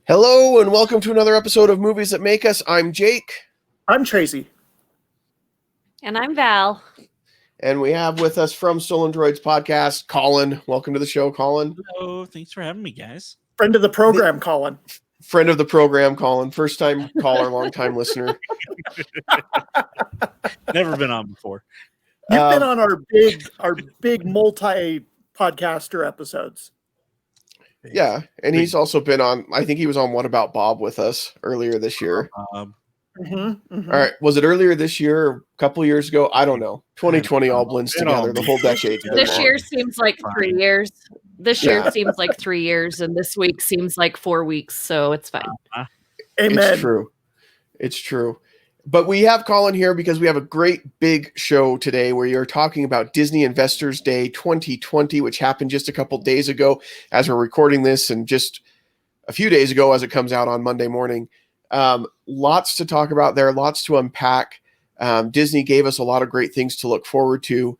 Hello and welcome to another episode of Movies That Make Us. I'm Jake. I'm Tracy. And I'm Val. And we have with us from Stolendroids Podcast, Collin. Welcome to the show, Collin. Hello. Thanks for having me, guys. Friend of the program, Collin. Friend of the program, Collin. First time caller, long time listener. Never been on before. You've been on our big multi-podcaster episodes. Yeah, and he's also been on, I think he was on What About Bob with us earlier this year. All right, was it earlier this year or a couple years ago? I don't know. 2020 all blends together, the whole decade. This year seems like 3 years. This year seems like 3 years, and this week seems like 4 weeks, so it's fine. Amen. It's true. It's true. But we have Collin here because we have a great big show today where you're talking about Disney Investors Day 2020, which happened just a couple days ago as we're recording this, and just a few days ago as it comes out on Monday morning. Lots to talk about there, lots to unpack. Disney gave us a lot of great things to look forward to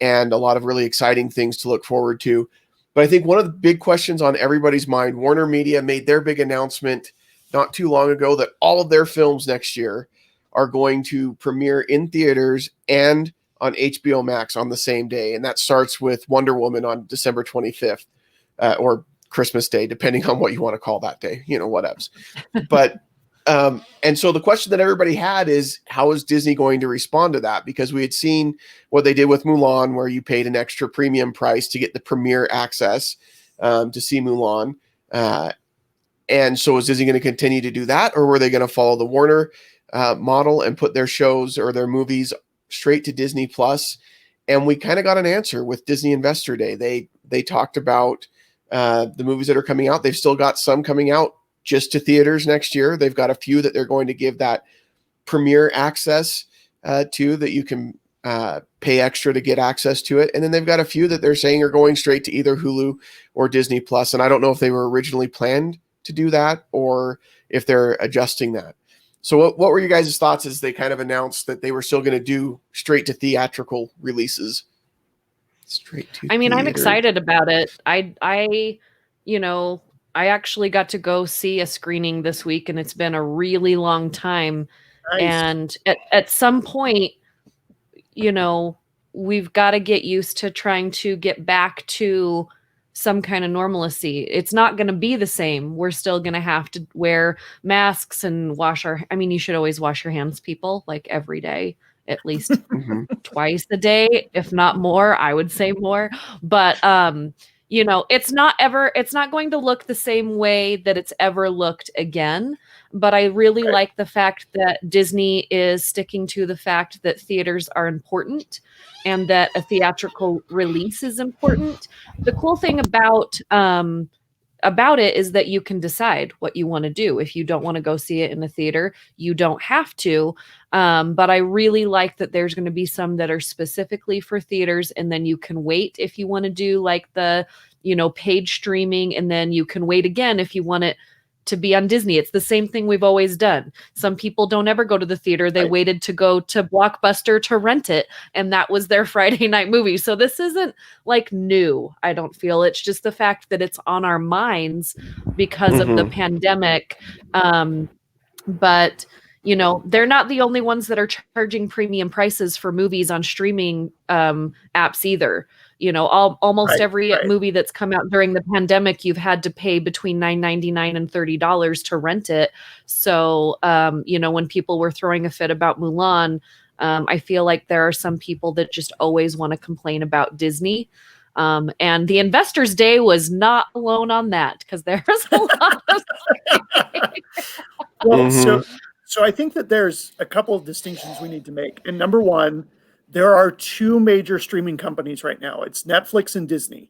and a lot of really exciting things to look forward to. But I think one of the big questions on everybody's mind, Warner Media made their big announcement not too long ago that all of their films next year are going to premiere in theaters and on HBO Max on the same day. And that starts with Wonder Woman on December 25th or Christmas Day, depending on what you want to call that day, whatevs. But, and so the question that everybody had is, how is Disney going to respond to that? Because we had seen what they did with Mulan, where you paid an extra premium price to get the premiere access to see Mulan. And so is Disney going to continue to do that? Or were they going to follow the Warner model and put their shows or their movies straight to Disney Plus? And we kind of got an answer with Disney Investor Day. They talked about the movies that are coming out. They've still got some coming out just to theaters next year. They've got a few that they're going to give that premiere access to, that you can pay extra to get access to it. And then they've got a few that they're saying are going straight to either Hulu or Disney Plus. And I don't know if they were originally planned to do that or if they're adjusting that. So what were your guys' thoughts as they kind of announced that they were still going to do straight to theatrical releases? I'm excited about it. I actually got to go see a screening this week, and it's been a really long time. Nice. And at some point, we've got to get used to trying to get back to some kind of normalcy. It's not going to be the same. We're still going to have to wear masks and you should always wash your hands, people, like every day, at least twice a day, if not more. I would say more, but it's not going to look the same way that it's ever looked again. But I really like the fact that Disney is sticking to the fact that theaters are important and that a theatrical release is important. The cool thing about it is that you can decide what you want to do. If you don't want to go see it in the theater, you don't have to. But I really like that there's going to be some that are specifically for theaters, and then you can wait if you want to do like the, paid streaming, and then you can wait again if you want it to be on Disney. It's the same thing we've always done. Some people don't ever go to the theater. They waited to go to Blockbuster to rent it, and that was their Friday night movie. So this isn't like new, I don't feel. It's just the fact that it's on our minds because of the pandemic. But they're not the only ones that are charging premium prices for movies on streaming apps either. Almost every movie that's come out during the pandemic, you've had to pay between $9.99 and $30 to rent it. So, when people were throwing a fit about Mulan, I feel like there are some people that just always want to complain about Disney. And the Investors Day was not alone on that, because there was a lot of well, so I think that there's a couple of distinctions we need to make. And number one, there are two major streaming companies right now. It's Netflix and Disney.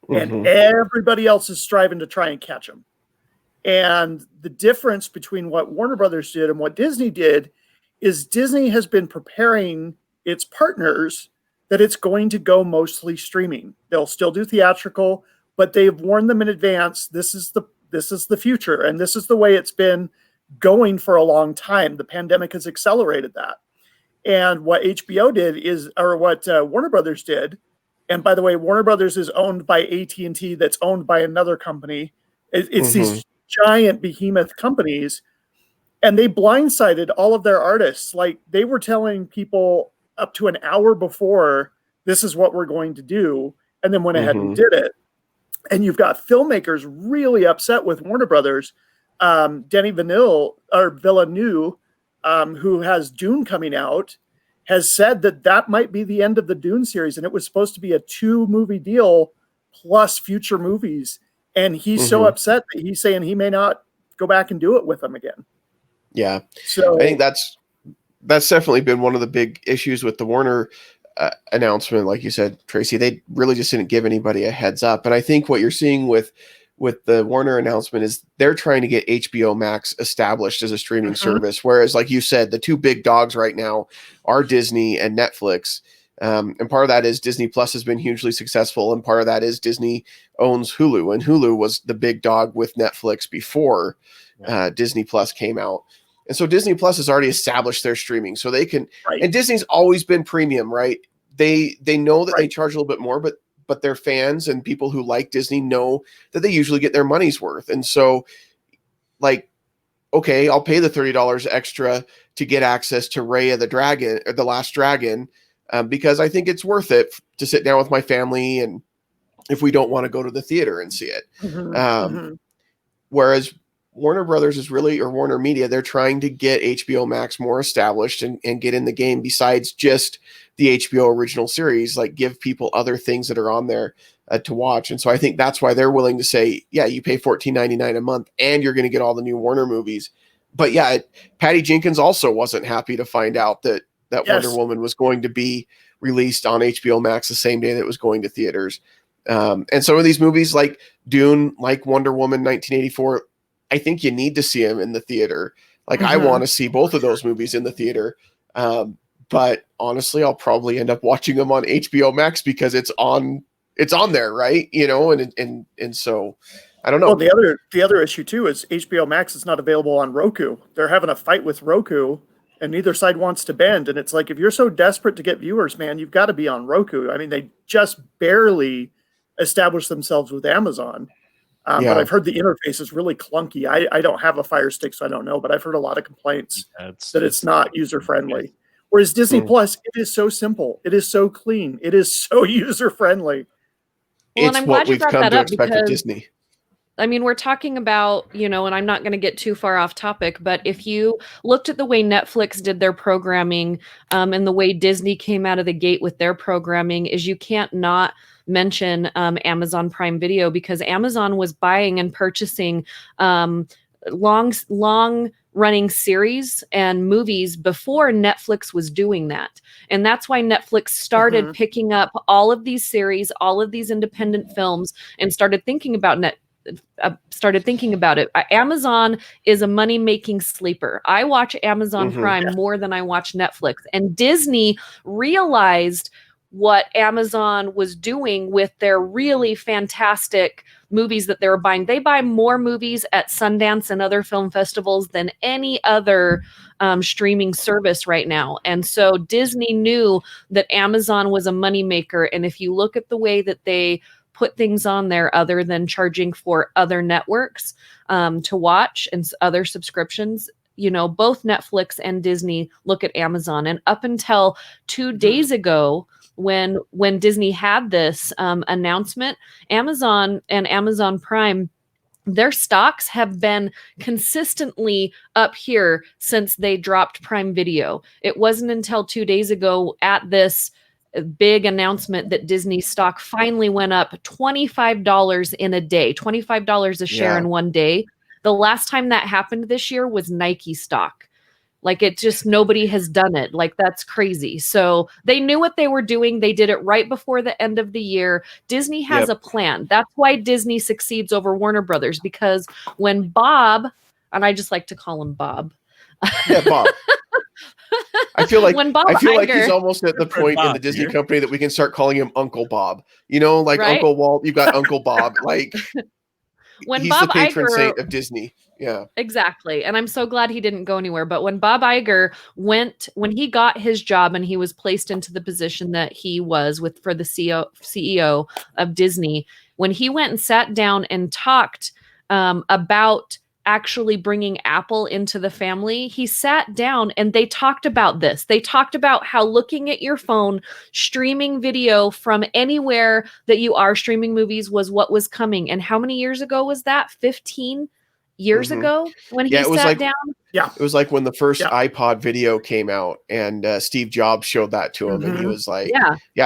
And everybody else is striving to try and catch them. And the difference between what Warner Brothers did and what Disney did is Disney has been preparing its partners that it's going to go mostly streaming. They'll still do theatrical, but they've warned them in advance. This is the future, and this is the way it's been going for a long time. The pandemic has accelerated that. And what HBO did what Warner Brothers did, and by the way, Warner Brothers is owned by AT&T, that's owned by another company. It's these giant behemoth companies, and they blindsided all of their artists. Like, they were telling people up to an hour before, this is what we're going to do, and then went ahead and did it. And you've got filmmakers really upset with Warner Brothers. Denny Villeneuve, who has Dune coming out, has said that might be the end of the Dune series, and it was supposed to be a 2-movie deal plus future movies. And he's so upset that he's saying he may not go back and do it with them again. Yeah. So I think that's definitely been one of the big issues with the Warner announcement. Like you said, Tracy, they really just didn't give anybody a heads up. And I think what you're seeing with the Warner announcement is they're trying to get HBO Max established as a streaming service. Whereas, like you said, the two big dogs right now are Disney and Netflix. And part of that is Disney Plus has been hugely successful. And part of that is Disney owns Hulu, and Hulu was the big dog with Netflix before Disney Plus came out. And so Disney Plus has already established their streaming, so they can, and Disney's always been premium, right? They know that they charge a little bit more, but their fans and people who like Disney know that they usually get their money's worth. And so, like, okay, I'll pay the $30 extra to get access to Raya the Dragon, or the Last Dragon, because I think it's worth it to sit down with my family, and if we don't want to go to the theater and see it. Whereas Warner Brothers is really, or Warner Media, they're trying to get HBO Max more established and get in the game besides just the HBO original series, like give people other things that are on there to watch. And so I think that's why they're willing to say, yeah, you pay $14.99 a month and you're going to get all the new Warner movies. But yeah, Patty Jenkins also wasn't happy to find out that Wonder Woman was going to be released on HBO Max the same day that it was going to theaters. And some of these movies like Dune, like Wonder Woman 1984, I think you need to see them in the theater. Like I want to see both of those movies in the theater. But honestly, I'll probably end up watching them on HBO Max because it's on there, right? You know, and so I don't know. Well, the other issue too is HBO Max is not available on Roku. They're having a fight with Roku, and neither side wants to bend. And it's like, if you're so desperate to get viewers, man, you've got to be on Roku. I mean, they just barely established themselves with Amazon. But I've heard the interface is really clunky. I don't have a Fire Stick, so I don't know, but I've heard a lot of complaints that it's not user-friendly. Whereas Disney Plus, it is so simple. It is so clean. It is so user-friendly. Well, it's what we've come to expect at Disney. I mean, we're talking about, and I'm not going to get too far off topic, but if you looked at the way Netflix did their programming and the way Disney came out of the gate with their programming, is you can't not mention Amazon Prime Video, because Amazon was buying and purchasing long running series and movies before Netflix was doing that. And that's why Netflix started picking up all of these series, all of these independent films, and started thinking about it. Amazon is a money-making sleeper. I watch Amazon Prime more than I watch Netflix. And Disney realized what Amazon was doing with their really fantastic movies that they were buying. They buy more movies at Sundance and other film festivals than any other streaming service right now. And so Disney knew that Amazon was a moneymaker. And if you look at the way that they put things on there other than charging for other networks to watch and other subscriptions, both Netflix and Disney look at Amazon. And up until 2 days ago, when Disney had this announcement, Amazon and Amazon Prime, their stocks have been consistently up here since they dropped Prime Video. It wasn't until 2 days ago at this big announcement that Disney stock finally went up $25 in a day, $25 a share in one day. The last time that happened this year was Nike stock. Like, it just, nobody has done it. Like, that's crazy. So they knew what they were doing. They did it right before the end of the year. Disney has a plan. That's why Disney succeeds over Warner Brothers, because when Bob, and I just like to call him Bob. Yeah, Bob. I feel like Iger, he's almost at the point in the Disney company that we can start calling him Uncle Bob. Like right? Uncle Walt, you've got Uncle Bob. Like, when he's Bob the patron Iger, saint of Disney. Yeah, exactly. And I'm so glad he didn't go anywhere. But when Bob Iger when he got his job and he was placed into the position that he was for the CEO of Disney, when he went and sat down and talked about actually bringing Apple into the family, he sat down and they talked about this. They talked about how looking at your phone, streaming video from anywhere that you are streaming movies was what was coming. And how many years ago was that? 15 years ago when he sat down? Yeah. It was like when the first iPod video came out and Steve Jobs showed that to him and he was like,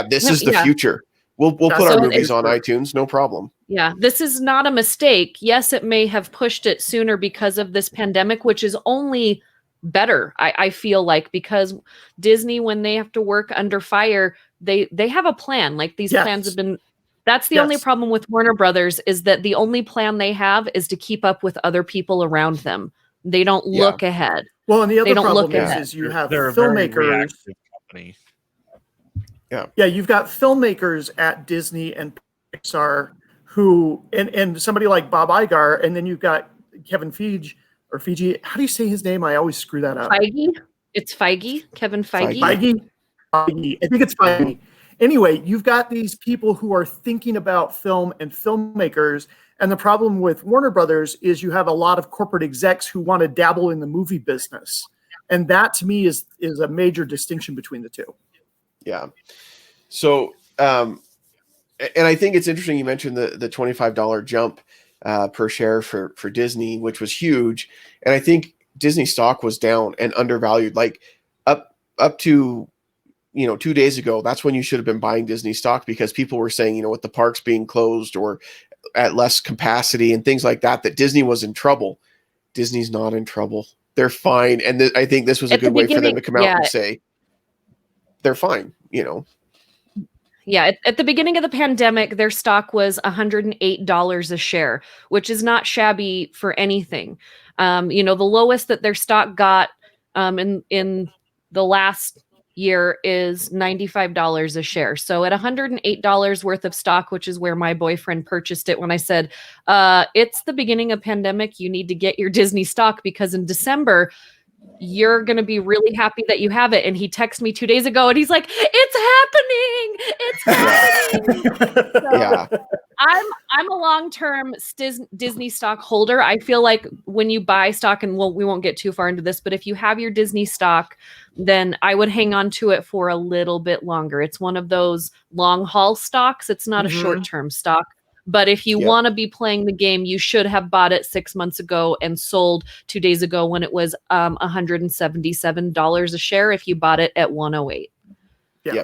this is the future. We'll put our movies on iTunes, no problem. Yeah, this is not a mistake. Yes, it may have pushed it sooner because of this pandemic, which is only better, I feel like, because Disney, when they have to work under fire, they have a plan. Like these plans have been, that's the only problem with Warner Brothers, is that the only plan they have is to keep up with other people around them. They don't look ahead. Well, and the other problem is you have filmmakers. Company. Yeah, you've got filmmakers at Disney and Pixar who, and somebody like Bob Iger, and then you've got Kevin Feige. How do you say his name? I always screw that up. Feige. It's Feige. Kevin Feige. Feige. I think it's Feige. Anyway, you've got these people who are thinking about film and filmmakers. And the problem with Warner Brothers is you have a lot of corporate execs who want to dabble in the movie business. And that to me is a major distinction between the two. Yeah. So, and I think it's interesting you mentioned the $25 jump per share for Disney, which was huge. And I think Disney stock was down and undervalued, like up to 2 days ago. That's when you should have been buying Disney stock, because people were saying, with the parks being closed or at less capacity and things like that, that Disney was in trouble. Disney's not in trouble. They're fine. And I think this was a good way for them to come out and say they're fine, Yeah, at the beginning of the pandemic, their stock was $108 a share, which is not shabby for anything. The lowest that their stock got in the last year is $95 a share. So at $108 worth of stock, which is where my boyfriend purchased it when I said, it's the beginning of pandemic, you need to get your Disney stock because in December, you're going to be really happy that you have it. And he texted me 2 days ago and he's like, it's happening. So I'm a long-term Disney stock holder. I feel like when you buy stock, and we won't get too far into this, but if you have your Disney stock, then I would hang on to it for a little bit longer. It's one of those long haul stocks. It's not a short-term stock. But if you want to be playing the game, you should have bought it 6 months ago and sold 2 days ago when it was $177 a share if you bought it at 108. Yeah.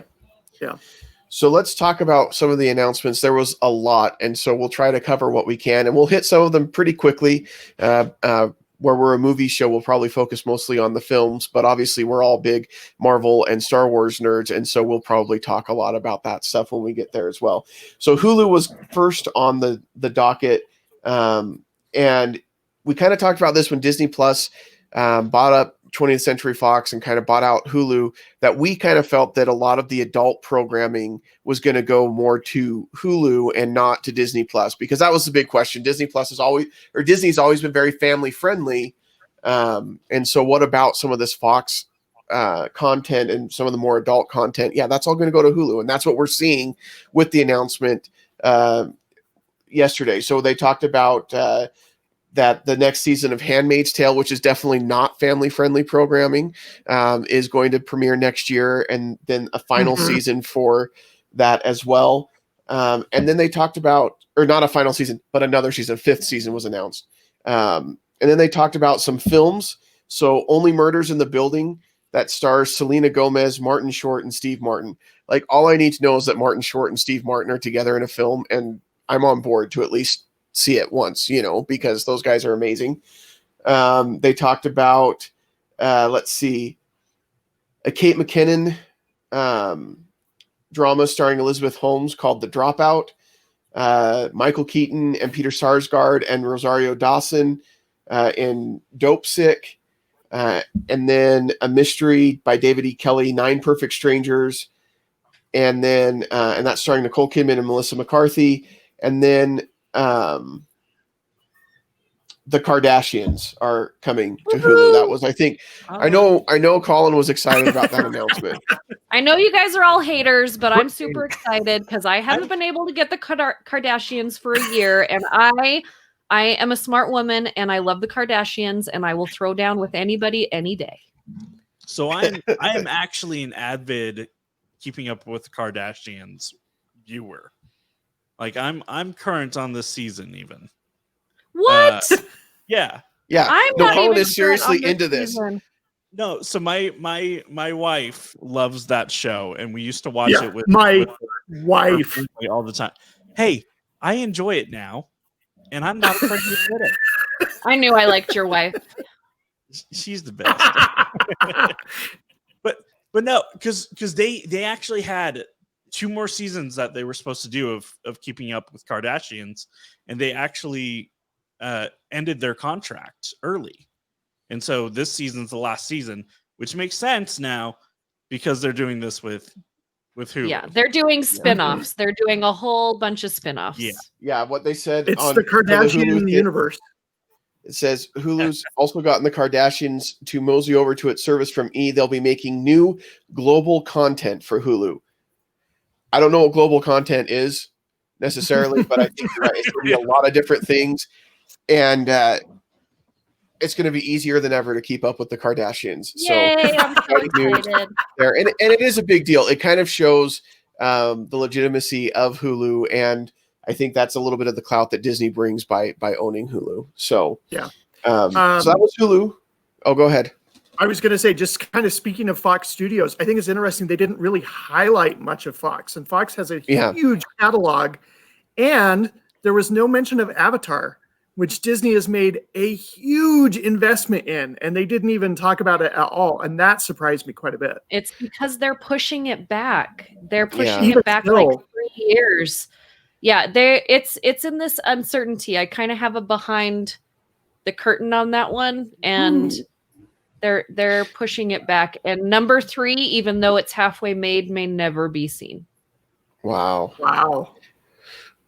So let's talk about some of the announcements. There was a lot, and so we'll try to cover what we can, and we'll hit some of them pretty quickly. Where we're a movie show, we'll probably focus mostly on the films, but obviously we're all big Marvel and Star Wars nerds, and so we'll probably talk a lot about that stuff when we get there as well. So Hulu was first on the docket, and we kind of talked about this when Disney Plus bought up 20th Century Fox and kind of bought out Hulu, that we kind of felt that a lot of the adult programming was going to go more to Hulu and not to Disney Plus, because that was the big question. Disney's always been very family friendly. And so what about some of this Fox content and some of the more adult content? Yeah, that's all going to go to Hulu. And that's what we're seeing with the announcement yesterday. So they talked about that the next season of Handmaid's Tale, which is definitely not family-friendly programming, is going to premiere next year, and then a final season for that as well. And then they talked about, or not a final season, but another season, 5th season was announced. And then they talked about some films. So Only Murders in the Building, that stars Selena Gomez, Martin Short, and Steve Martin. Like, all I need to know is that Martin Short and Steve Martin are together in a film, and I'm on board to at least see it once, because those guys are amazing. They talked about, a Kate McKinnon drama starring Elizabeth Holmes called The Dropout. Michael Keaton and Peter Sarsgaard and Rosario Dawson in Dope Sick. And then a mystery by David E. Kelly, 9 Perfect Strangers. And then, and that's starring Nicole Kidman and Melissa McCarthy. And then, the Kardashians are coming to Hulu. That was, I think, I know Collin was excited about that announcement. I know you guys are all haters, but I'm super excited because I haven't been able to get the Kardashians for a year, and I I am a smart woman and I love the Kardashians and I will throw down with anybody any day. So I am actually an avid Keeping Up with the Kardashians viewer. Like I'm current on this season even. What? Yeah. Yeah. I'm no, not Collin even is seriously current on into this. season. No, so my wife loves that show, and we used to watch it with my with wife. her family all the time. Hey, I enjoy it now, and I'm not afraid to admit it. I knew I liked your wife. She's the best. but no, because they actually had 2 more seasons that they were supposed to do of Keeping Up with Kardashians, and they actually ended their contract early. And so this season's the last season, which makes sense now because they're doing this with Hulu. Yeah, they're doing spin-offs. They're doing a whole bunch of spin-offs. Yeah, what they said It's on the for Kardashian Hulu universe. It says Hulu's also gotten the Kardashians to mosey over to its service from E! They'll be making new global content for Hulu. I don't know what global content is necessarily, but I think you're right. It's going to be a lot of different things. And it's going to be easier than ever to keep up with the Kardashians. Yay, I'm so excited. There. And it is a big deal. It kind of shows the legitimacy of Hulu, and I think that's a little bit of the clout that Disney brings by owning Hulu. So yeah. So that was Hulu. Oh, go ahead. I was going to say, just kind of speaking of Fox Studios, I think it's interesting. They didn't really highlight much of Fox, and Fox has a huge catalog, and there was no mention of Avatar, which Disney has made a huge investment in, and they didn't even talk about it at all. And that surprised me quite a bit. It's because they're pushing it back. They're pushing it back like 3 years. Yeah, it's in this uncertainty. I kind of have a behind the curtain on that one, and they're pushing it back. And number 3, even though it's halfway made, may never be seen. Wow.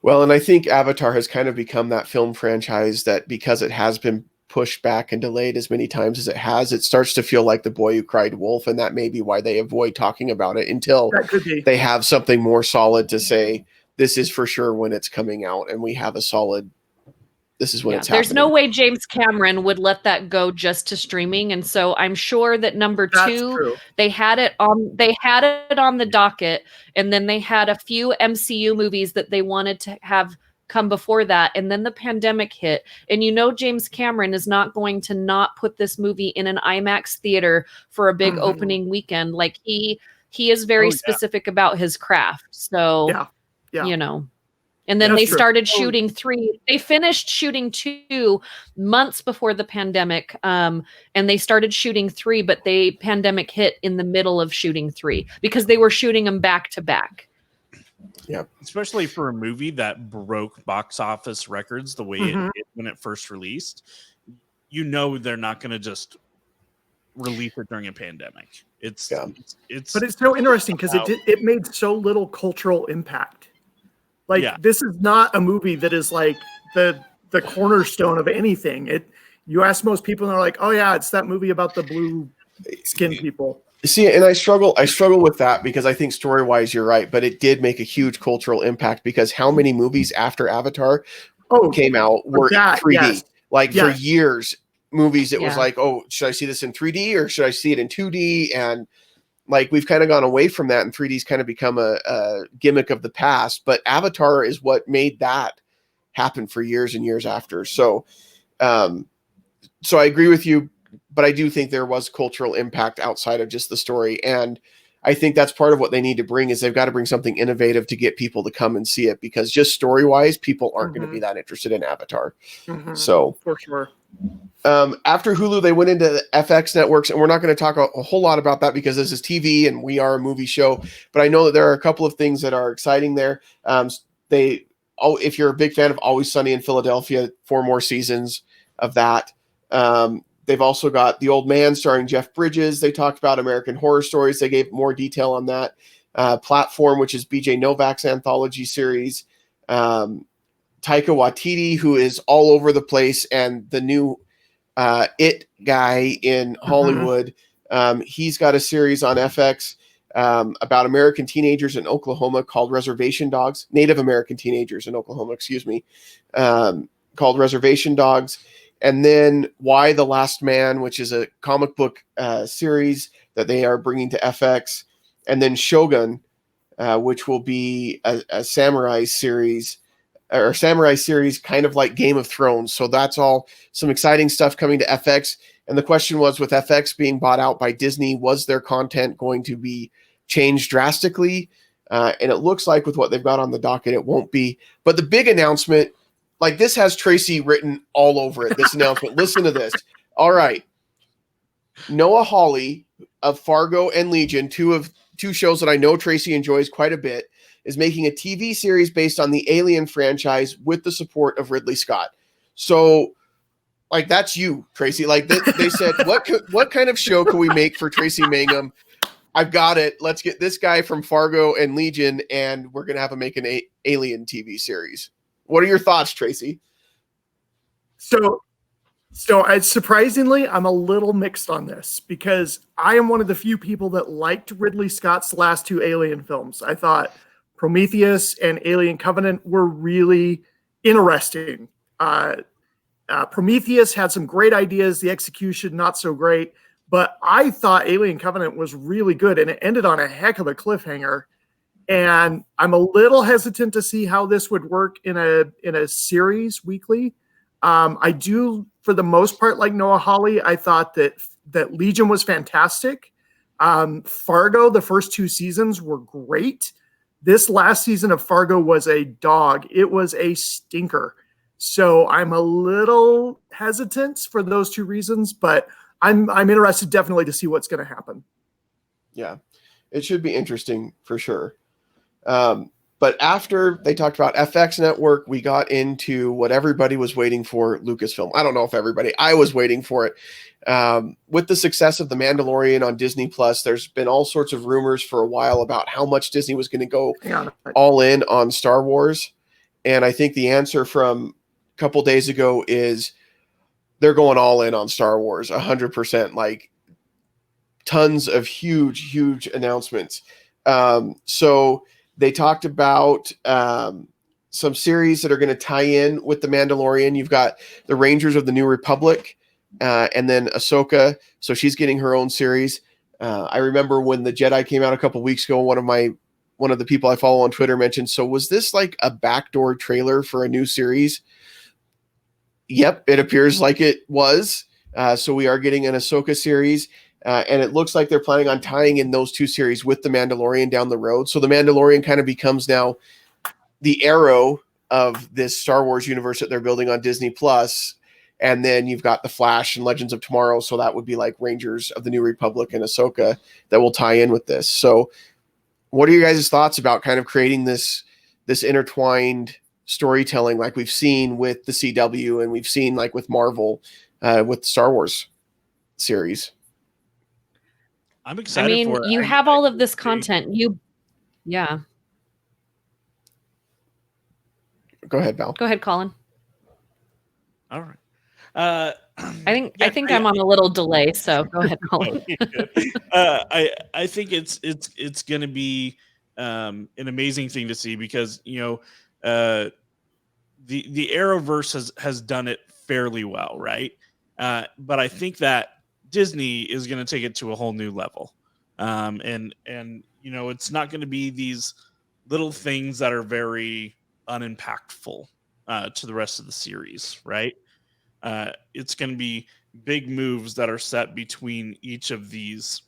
Well, and I think Avatar has kind of become that film franchise that, because it has been pushed back and delayed as many times as it has, it starts to feel like The Boy Who Cried Wolf, and that may be why they avoid talking about it until they have something more solid to say, this is for sure when it's coming out, and we have a solid, this is when it's happening. There's no way James Cameron would let that go just to streaming, and so I'm sure that number 2, they had it on the docket, and then they had a few MCU movies that they wanted to have come before that, and then the pandemic hit, and James Cameron is not going to not put this movie in an IMAX theater for a big opening weekend. Like he is very specific about his craft. So and then they started shooting 3. They finished shooting 2 months before the pandemic, and they started shooting 3, but the pandemic hit in the middle of shooting 3 because they were shooting them back to back. Yeah, especially for a movie that broke box office records the way it did when it first released. They're not going to just release it during a pandemic. But it's so interesting because it made so little cultural impact. This is not a movie that is like the cornerstone of anything. You ask most people and they're like, oh yeah, it's that movie about the blue skin people. See, and I struggle with that because I think story-wise you're right, but it did make a huge cultural impact because how many movies after Avatar came out were in 3D? For years, movies it was like, oh, should I see this in 3D or should I see it in 2D? And we've kind of gone away from that, and 3D's kind of become a gimmick of the past. But Avatar is what made that happen for years and years after. So, so I agree with you, but I do think there was cultural impact outside of just the story. And I think that's part of what they need to bring is they've got to bring something innovative to get people to come and see it, because just story-wise, people aren't going to be that interested in Avatar. So for sure. After Hulu, they went into FX networks, and we're not going to talk a whole lot about that because this is TV and we are a movie show. But I know that there are a couple of things that are exciting there. If you're a big fan of Always Sunny in Philadelphia, 4 more seasons of that. They've also got The Old Man starring Jeff Bridges. They talked about American Horror Stories. They gave more detail on that. Platform, which is BJ Novak's anthology series. Taika Waititi, who is all over the place, and the new It guy in Hollywood. He's got a series on FX about American teenagers in Oklahoma called Reservation Dogs, Native American teenagers in Oklahoma, excuse me. called Reservation Dogs, and then Y: The Last Man, which is a comic book series that they are bringing to FX, and then Shogun, which will be a samurai series, or samurai series kind of like Game of Thrones. So that's all some exciting stuff coming to FX. And the question was, with FX being bought out by Disney, was their content going to be changed drastically? And it looks like with what they've got on the docket, it won't be. But the big announcement, like this has Tracy written all over it, this announcement. Listen to this. All right. Noah Hawley of Fargo and Legion, two shows that I know Tracy enjoys quite a bit, is making a TV series based on the Alien franchise with the support of Ridley Scott. So, like, that's you, Tracy. Like, they said, what kind of show can we make for Tracy Mangum? I've got it. Let's get this guy from Fargo and Legion, and we're going to have him make an Alien TV series. What are your thoughts, Tracy? So surprisingly, I'm a little mixed on this because I am one of the few people that liked Ridley Scott's last two Alien films. I thought Prometheus and Alien Covenant were really interesting. Prometheus had some great ideas, the execution not so great, but I thought Alien Covenant was really good, and it ended on a heck of a cliffhanger. And I'm a little hesitant to see how this would work in a series weekly. I do, for the most part, like Noah Hawley. I thought that Legion was fantastic. Fargo, the first two seasons were great. This last season of Fargo was a dog. It was a stinker. So I'm a little hesitant for those two reasons, but I'm interested definitely to see what's going to happen. Yeah, it should be interesting for sure. But after they talked about FX Network, we got into what everybody was waiting for, Lucasfilm. I don't know if everybody, I was waiting for it. With the success of The Mandalorian on Disney Plus, there's been all sorts of rumors for a while about how much Disney was going to go all in on Star Wars. And I think the answer from a couple days ago is they're going all in on Star Wars, 100%, like tons of huge announcements. So they talked about some series that are going to tie in with The Mandalorian. You've got the Rangers of the New Republic, and then Ahsoka. So she's getting her own series. I remember when the Jedi came out a couple weeks ago, one of the people I follow on Twitter mentioned, so was this like a backdoor trailer for a new series? Yep, it appears like it was. So we are getting an Ahsoka series. And it looks like they're planning on tying in those two series with The Mandalorian down the road. So The Mandalorian kind of becomes now the arrow of this Star Wars universe that they're building on Disney Plus. And then you've got The Flash and Legends of Tomorrow. So that would be like Rangers of the New Republic and Ahsoka that will tie in with this. So what are your guys' thoughts about kind of creating this intertwined storytelling like we've seen with the CW and we've seen like with Marvel with the Star Wars series? I'm excited for it. You have all of this content. Yeah. Go ahead, Val. Go ahead, Collin. All right. I think I'm on a little delay, so go ahead, Collin. I think it's going to be an amazing thing to see because the Arrowverse has done it fairly well, right? But I think that Disney is going to take it to a whole new level. And it's not going to be these little things that are very unimpactful to the rest of the series, right? It's going to be big moves that are set between each of these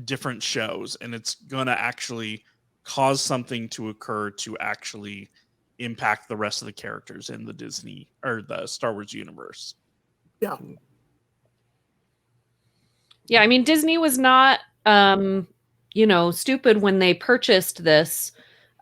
different shows, and it's going to actually cause something to occur to actually impact the rest of the characters in the Disney or the Star Wars universe. Yeah. Yeah, I mean, Disney was not, stupid when they purchased this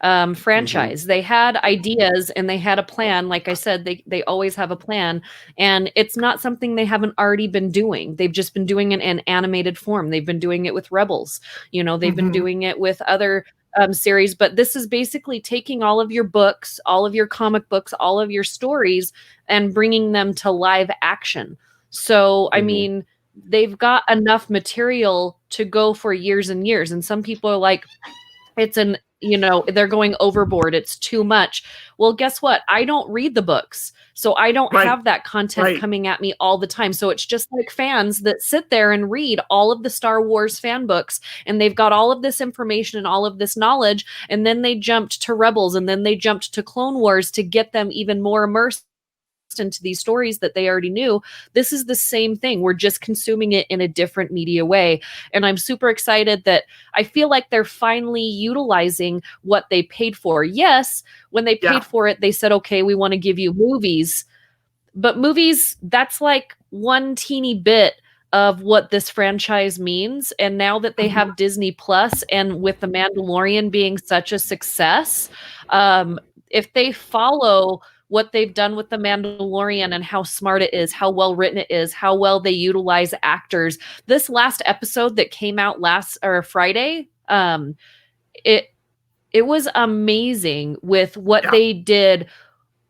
franchise. Mm-hmm. They had ideas and they had a plan. Like I said, they always have a plan, and it's not something they haven't already been doing. They've just been doing it in animated form. They've been doing it with Rebels. They've been doing it with other series, but this is basically taking all of your books, all of your comic books, all of your stories, and bringing them to live action. So, I mean, they've got enough material to go for years and years. And some people are like, it's an, they're going overboard. It's too much. Well, guess what? I don't read the books. So I don't have that content coming at me all the time. So it's just like fans that sit there and read all of the Star Wars fan books, and they've got all of this information and all of this knowledge. And then they jumped to Rebels, and then they jumped to Clone Wars to get them even more immersed into these stories that they already knew. This is the same thing. We're just consuming it in a different media way. And I'm super excited that I feel like they're finally utilizing what they paid for. Yes, when they paid for it, they said, okay, we want to give you movies. But movies, that's like one teeny bit of what this franchise means. And now that they have Disney Plus, and with The Mandalorian being such a success, if they follow what they've done with The Mandalorian and how smart it is, how well written it is, how well they utilize actors. This last episode that came out Friday, it was amazing with what they did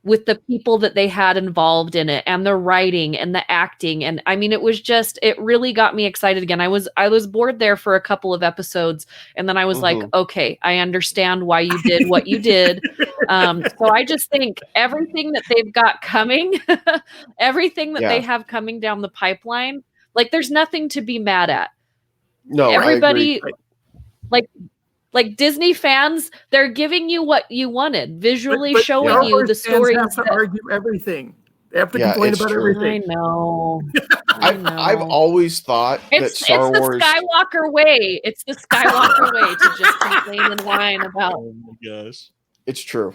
with the people that they had involved in it, and the writing and the acting. And I mean, it really got me excited again. I was bored there for a couple of episodes, and then I was like, okay, I understand why you did what you did. So I just think everything that they've got coming, everything that they have coming down the pipeline, like there's nothing to be mad at. No, everybody, like Disney fans, they're giving you what you wanted, visually showing you the stories. Have to argue everything. They have to complain about everything. I know. I've always thought that Star Wars. It's the Skywalker way. It's the Skywalker way to just complain and whine about. Oh my gosh, it's true.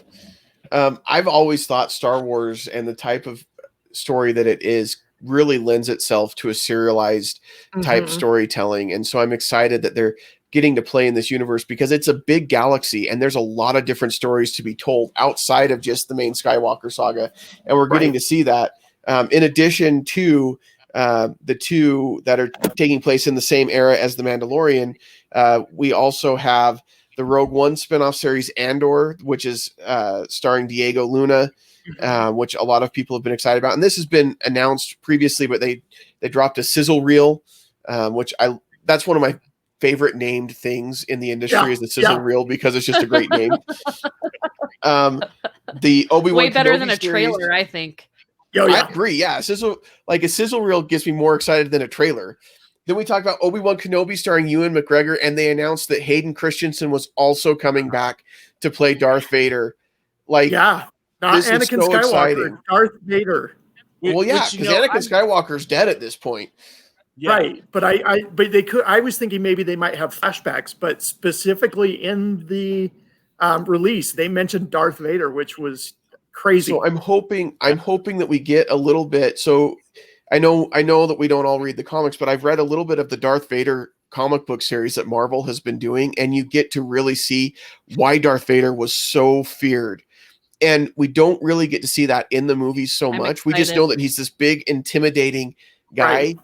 I've always thought Star Wars and the type of story that it is really lends itself to a serialized type storytelling, and so I'm excited that they're getting to play in this universe, because it's a big galaxy and there's a lot of different stories to be told outside of just the main Skywalker saga. And we're getting to see that in addition to the two that are taking place in the same era as The Mandalorian. We also have the Rogue One spinoff series Andor, which is starring Diego Luna, which a lot of people have been excited about. And this has been announced previously, but they dropped a sizzle reel, which that's one of my favorite named things in the industry is the sizzle reel, because it's just a great name. The Obi-Wan way better Kenobi than a trailer, I think. I agree. Yeah, a sizzle reel gets me more excited than a trailer. Then we talked about Obi-Wan Kenobi starring Ewan McGregor, and they announced that Hayden Christensen was also coming back to play Darth Vader. Like, not this Anakin is so Skywalker, exciting. Darth Vader. Well, yeah, because Anakin Skywalker's dead at this point. Yeah. Right, but I was thinking maybe they might have flashbacks, but specifically in the release, they mentioned Darth Vader, which was crazy. So I'm hoping that we get a little bit. So I know that we don't all read the comics, but I've read a little bit of the Darth Vader comic book series that Marvel has been doing, and you get to really see why Darth Vader was so feared. And we don't really get to see that in the movies so much. Excited. We just know that he's this big, intimidating guy. Right.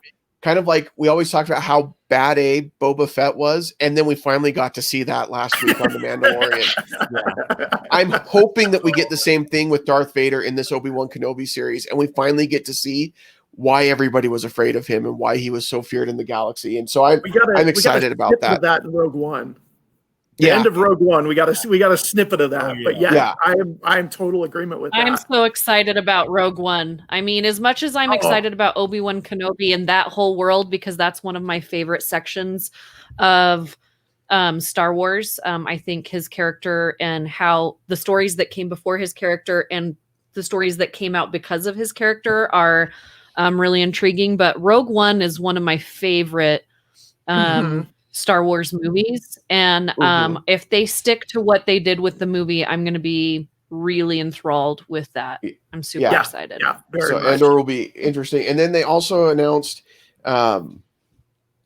Kind of like we always talked about how bad Boba Fett was, and then we finally got to see that last week on The Mandalorian. I'm hoping that we get the same thing with Darth Vader in this Obi-Wan Kenobi series, and we finally get to see why everybody was afraid of him and why he was so feared in the galaxy. And so I'm excited about that. That in Rogue One. The end of Rogue One, we got a snippet of that. But I am total agreement with that. I'm so excited about Rogue One. I mean, as much as I'm excited about Obi-Wan Kenobi and that whole world, because that's one of my favorite sections of Star Wars. I think his character and how the stories that came before his character and the stories that came out because of his character are really intriguing. But Rogue One is one of my favorite Star Wars movies, and if they stick to what they did with the movie, I'm going to be really enthralled with that. I'm super excited. Yeah, so Andor will be interesting. And then they also announced,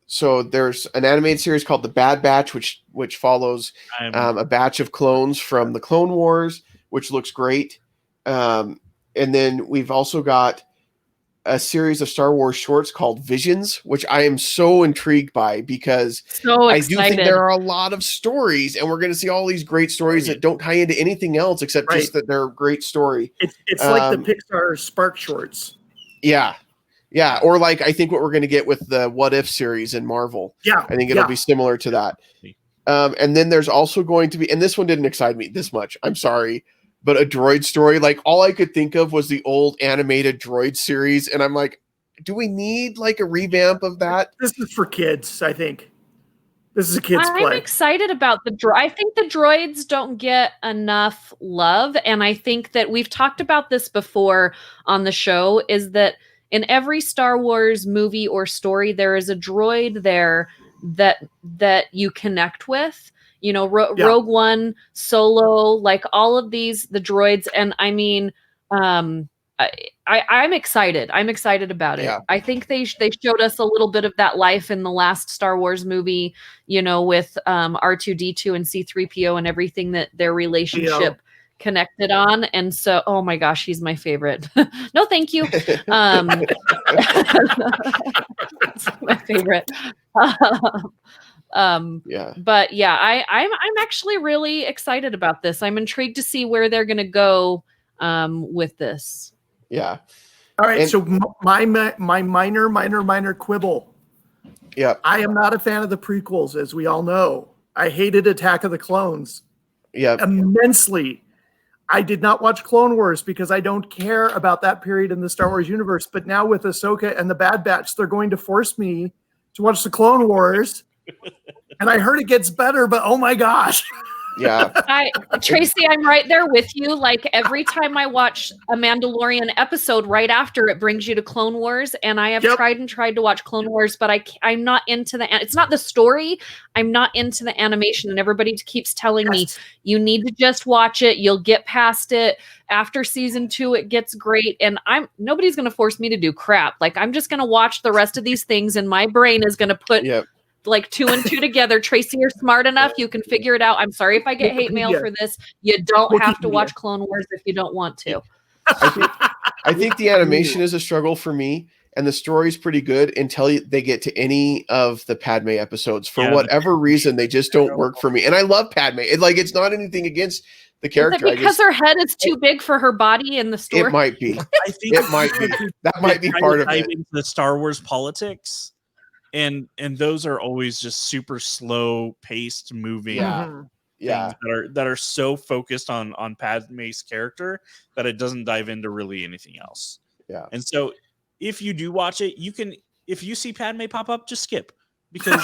so there's an animated series called The Bad Batch, which follows a batch of clones from the Clone Wars, which looks great. And then we've also got a series of Star Wars shorts called Visions, which I am so intrigued by, because I do think there are a lot of stories, and we're going to see all these great stories that don't tie into anything else except just that they're a great story. It's like the Pixar Spark shorts. Yeah. Yeah. Or like, I think what we're going to get with the What If series in Marvel. Yeah. I think it'll be similar to that. And then there's also going to be, and this one didn't excite me this much, I'm sorry, but a droid story. Like, all I could think of was the old animated droid series, and I'm like, do we need like a revamp of that? This is for kids, I think. This is a kid's play. I'm excited about I think the droids don't get enough love, and I think that we've talked about this before on the show, is that in every Star Wars movie or story, there is a droid there that you connect with. You know, Rogue One, Solo, like all of these, the droids, and I mean, I'm excited. I'm excited about it. Yeah. I think they showed us a little bit of that life in the last Star Wars movie, you know, with R2-D2 and C-3PO and everything that their relationship connected on. And so, oh my gosh, he's my favorite. No, thank you. That's my favorite. But yeah, I'm actually really excited about this. I'm intrigued to see where they're going to go with this. Yeah. All right. So my minor quibble. Yeah. I am not a fan of the prequels, as we all know. I hated Attack of the Clones. Yeah. Immensely. I did not watch Clone Wars because I don't care about that period in the Star Wars universe. But now with Ahsoka and the Bad Batch, they're going to force me to watch the Clone Wars. And I heard it gets better, but oh my gosh. Yeah. Tracy, I'm right there with you. Like, every time I watch a Mandalorian episode, right after it brings you to Clone Wars, and I have tried to watch Clone Wars, but I'm not into it's not the story. I'm not into the animation, and everybody keeps telling me you need to just watch it. You'll get past it. After season 2, it gets great, and nobody's going to force me to do crap. Like, I'm just going to watch the rest of these things, and my brain is going to put like 2 and 2 together. Tracy, you're smart enough. You can figure it out. I'm sorry if I get hate mail for this. You don't have to watch Clone Wars if you don't want to. I think the animation is a struggle for me, and the story's pretty good until they get to any of the Padme episodes. For whatever reason, they just don't work for me. And I love Padme. It's not anything against the character. Is it because her head is too big for her body in the story? It might be. I think it might be. That might be part of it. Into the Star Wars politics. And those are always just super slow paced moving things that are so focused on Padme's character that it doesn't dive into really anything else. Yeah. And so if you do watch it, if you see Padme pop up, just skip, because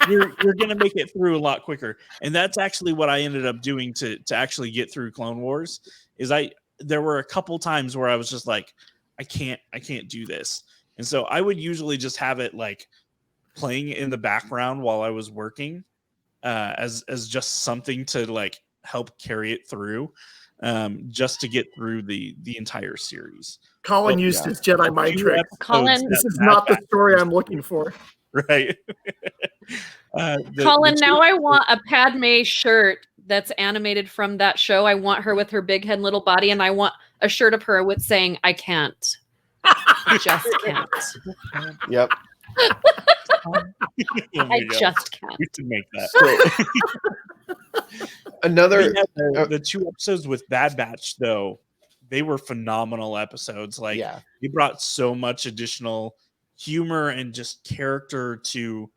you're gonna make it through a lot quicker. And that's actually what I ended up doing to actually get through Clone Wars. There were a couple times where I was just like, I can't do this. And so I would usually just have it like playing in the background while I was working, as just something to like help carry it through, just to get through the entire series. Colin used his Jedi mind trick. Colin, this is not the story I'm looking for. Right. Colin, now I want a Padme shirt that's animated from that show. I want her with her big head and little body, and I want a shirt of her with saying, I can't. I just can't. Yep. I just can't. We can make that. Another the 2 episodes with Bad Batch, though, they were phenomenal episodes. Like, they brought so much additional humor and just character to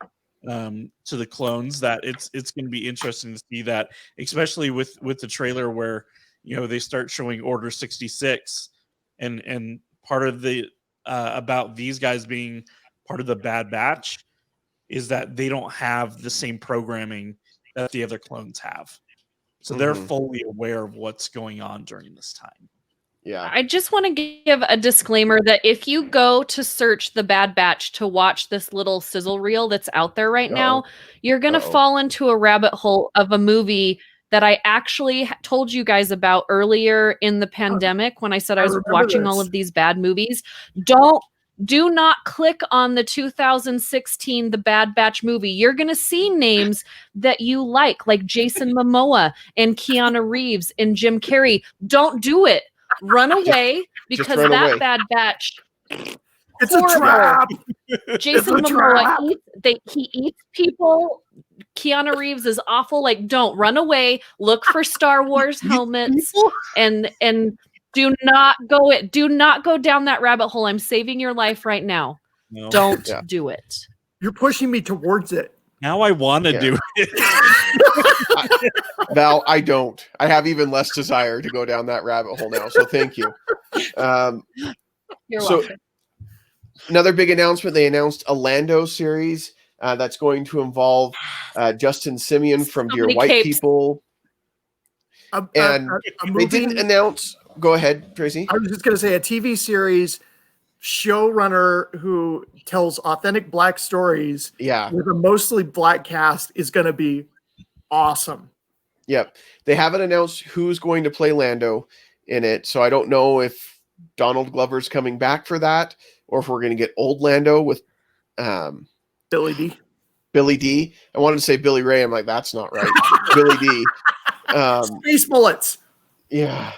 the clones that it's going to be interesting to see that, especially with the trailer where they start showing Order 66 and part of the about these guys being part of the Bad Batch is that they don't have the same programming that the other clones have. So they're fully aware of what's going on during this time. Yeah. I just want to give a disclaimer that if you go to search the Bad Batch to watch this little sizzle reel that's out there right now, you're going to fall into a rabbit hole of a movie that I actually told you guys about earlier in the pandemic when I said I was watching all of these bad movies. Do not click on the 2016 The Bad Batch movie. You're going to see names that you like Jason Momoa and Keanu Reeves and Jim Carrey. Don't do it. Run away, because Bad Batch. It's a trap. Jason Momoa he eats people. Keanu Reeves is awful. Don't run away. Look for Star Wars helmets and do not go down that rabbit hole. I'm saving your life right now. No. Don't do it. You're pushing me towards it. Now I want to Yeah. do it. Val, I don't. I have even less desire to go down that rabbit hole now. So thank you. You're So- welcome. Another big announcement. They announced a Lando series that's going to involve Justin Simeon from So Dear many White capes. People. A And They movie, didn't announce. Go ahead, Tracy. I was just going to say a TV series showrunner who tells authentic Black stories Yeah. with a mostly Black cast is going to be awesome. Yep. They haven't announced who's going to play Lando in it. So I don't know if Donald Glover's coming back for that or if we're going to get old Lando with Billy D. Billy D. I wanted to say Billy Ray. I'm like, that's not right. Billy D. Space bullets. Yeah.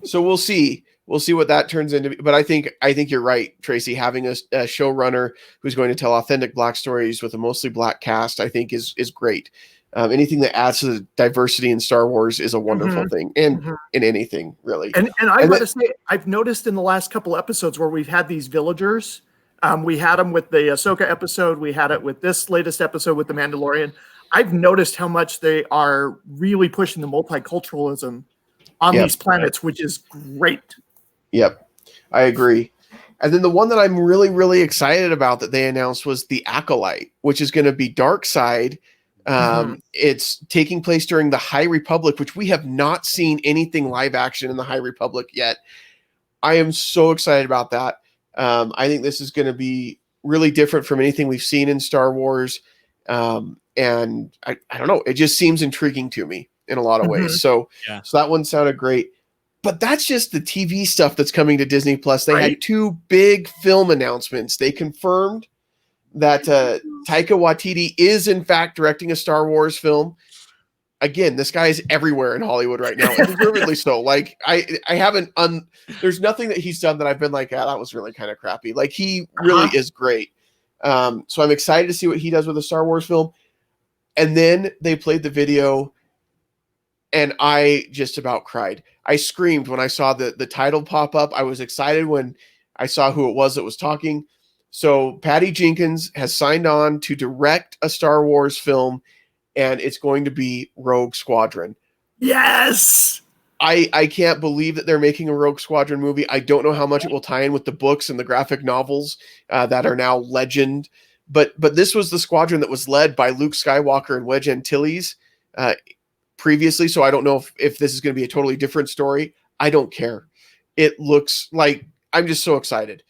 So we'll see. We'll see what that turns into. But I think you're right, Tracy. Having a showrunner who's going to tell authentic Black stories with a mostly Black cast, I think is great. Anything that adds to the diversity in Star Wars is a wonderful thing, and in anything really. And I got to say, I've noticed in the last couple episodes where we've had these villagers. We had them with the Ahsoka episode. We had it with this latest episode with the Mandalorian. I've noticed how much they are really pushing the multiculturalism on these planets, which is great. Yep, I agree. And then the one that I'm really, really excited about that they announced was The Acolyte, which is going to be Dark Side. It's taking place during the High Republic, which we have not seen anything live action in the High Republic yet. I am so excited about that. I think this is going to be really different from anything we've seen in Star Wars. And I don't know, it just seems intriguing to me in a lot of ways. So that one sounded great. But that's just the TV stuff that's coming to Disney Plus. They had two big film announcements. They confirmed that Taika Waititi is in fact directing a Star Wars film. Again, this guy is everywhere in Hollywood right now, and deservedly so. Like I haven't there's nothing that he's done that I've been like, that was really kind of crappy. Like he really is great. So I'm excited to see what he does with a Star Wars film. And then they played the video, and I just about cried. I screamed when I saw the title pop up. I was excited when I saw who it was that was talking. So Patty Jenkins has signed on to direct a Star Wars film, and it's going to be Rogue Squadron. Yes! I can't believe that they're making a Rogue Squadron movie. I don't know how much it will tie in with the books and the graphic novels that are now legend. But this was the squadron that was led by Luke Skywalker and Wedge Antilles previously. So I don't know if this is going to be a totally different story. I don't care. It looks like I'm just so excited.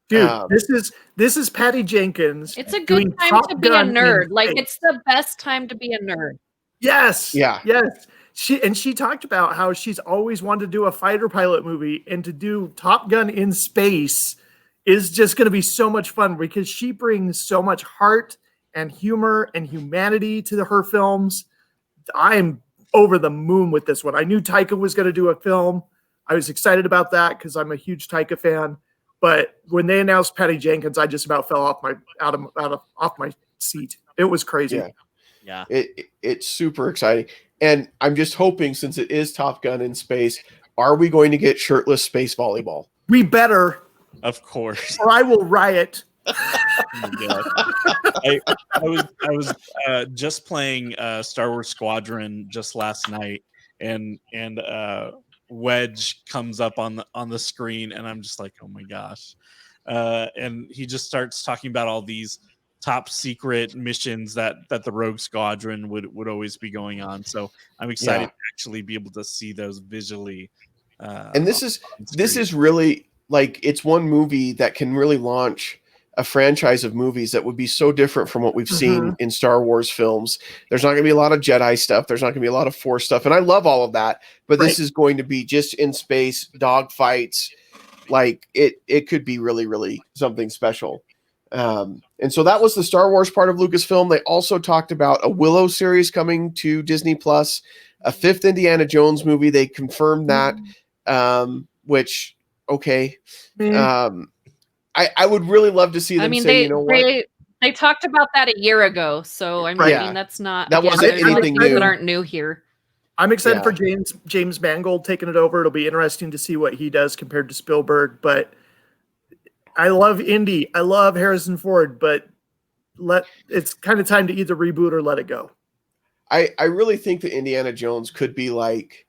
Dude, this is Patty Jenkins. It's a good time to be a nerd. Like it's the best time to be a nerd. Yes. Yeah. Yes. She talked about how she's always wanted to do a fighter pilot movie, and to do Top Gun in space is just going to be so much fun because she brings so much heart and humor and humanity to her films. I'm over the moon with this one. I knew Taika was going to do a film. I was excited about that because I'm a huge Taika fan. But when they announced Patty Jenkins, I just about fell off my seat. It was crazy. Yeah. It's super exciting. And I'm just hoping, since it is Top Gun in space, are we going to get shirtless space volleyball? We better. Of course. Or I will riot. I was just playing Star Wars Squadron just last night, and Wedge comes up on the screen, and I'm just like, oh my gosh. And he just starts talking about all these top secret missions that the Rogue Squadron would always be going on. So I'm excited to actually be able to see those visually. And this is really like, it's one movie that can really launch a franchise of movies that would be so different from what we've seen in Star Wars films. There's not going to be a lot of Jedi stuff. There's not going to be a lot of Force stuff. And I love all of that, but this is going to be just in space, dog fights. Like it could be really, really something special. And so that was the Star Wars part of Lucasfilm. They also talked about a Willow series coming to Disney Plus, a 5th Indiana Jones movie. They confirmed that, which, okay. I would really love to see them say, you know what? They talked about that a year ago. So I mean, that's not, that wasn't anything new. That aren't new here. I'm excited for James Mangold taking it over. It'll be interesting to see what he does compared to Spielberg, but I love Indy. I love Harrison Ford, but it's kind of time to either reboot or let it go. I really think that Indiana Jones could be like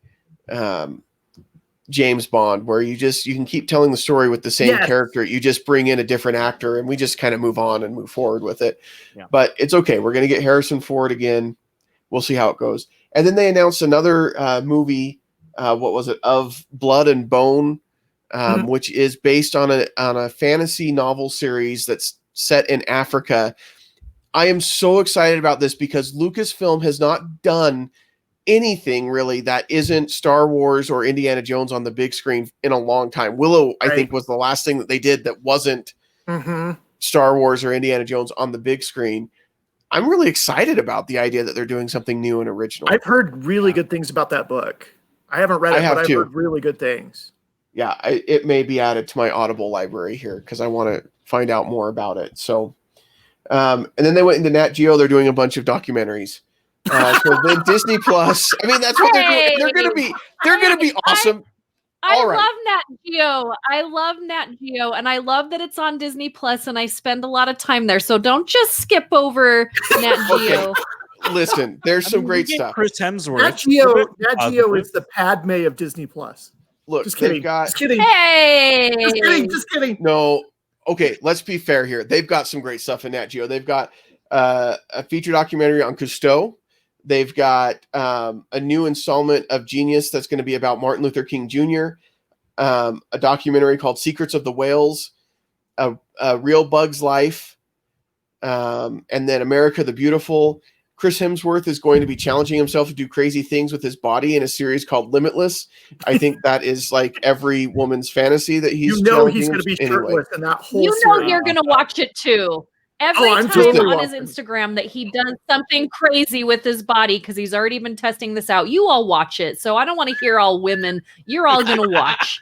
James Bond, where you can keep telling the story with the same character. You just bring in a different actor and we just kind of move on and move forward with it. Yeah. But it's okay. We're going to get Harrison Ford again. We'll see how it goes. And then they announced another movie. What was it? Of Blood and Bone, which is based on a fantasy novel series that's set in Africa. I am so excited about this because Lucasfilm has not done anything really that isn't Star Wars or Indiana Jones on the big screen in a long time. Willow, I think, was the last thing that they did that wasn't Star Wars or Indiana Jones on the big screen. I'm really excited about the idea that they're doing something new and original. I've heard really good things about that book. I haven't read it, but I've heard really good things. Yeah, it may be added to my Audible library here because I want to find out more about it. So, and then they went into Nat Geo. They're doing a bunch of documentaries. So then Disney Plus. I mean, that's what they're doing. They're gonna be awesome. I love Nat Geo. I love Nat Geo, and I love that it's on Disney Plus, and I spend a lot of time there. So don't just skip over Nat Geo. Listen, there's some great stuff. Chris Hemsworth. Nat Geo is the Padme of Disney Plus. Look, just kidding. Just kidding. Hey, just kidding. No, okay. Let's be fair here. They've got some great stuff in Nat Geo. They've got a feature documentary on Cousteau. They've got a new installment of Genius that's going to be about Martin Luther King Jr., a documentary called Secrets of the Whales, a Real Bug's Life, and then America the Beautiful. Chris Hemsworth is going to be challenging himself to do crazy things with his body in a series called Limitless. I think that is like every woman's fantasy that he's he's going to be shirtless in that whole series. You're going to watch it too. Every time on his Instagram that he does something crazy with his body, because he's already been testing this out, you all watch it. So I don't want to hear all women. You're all going to watch.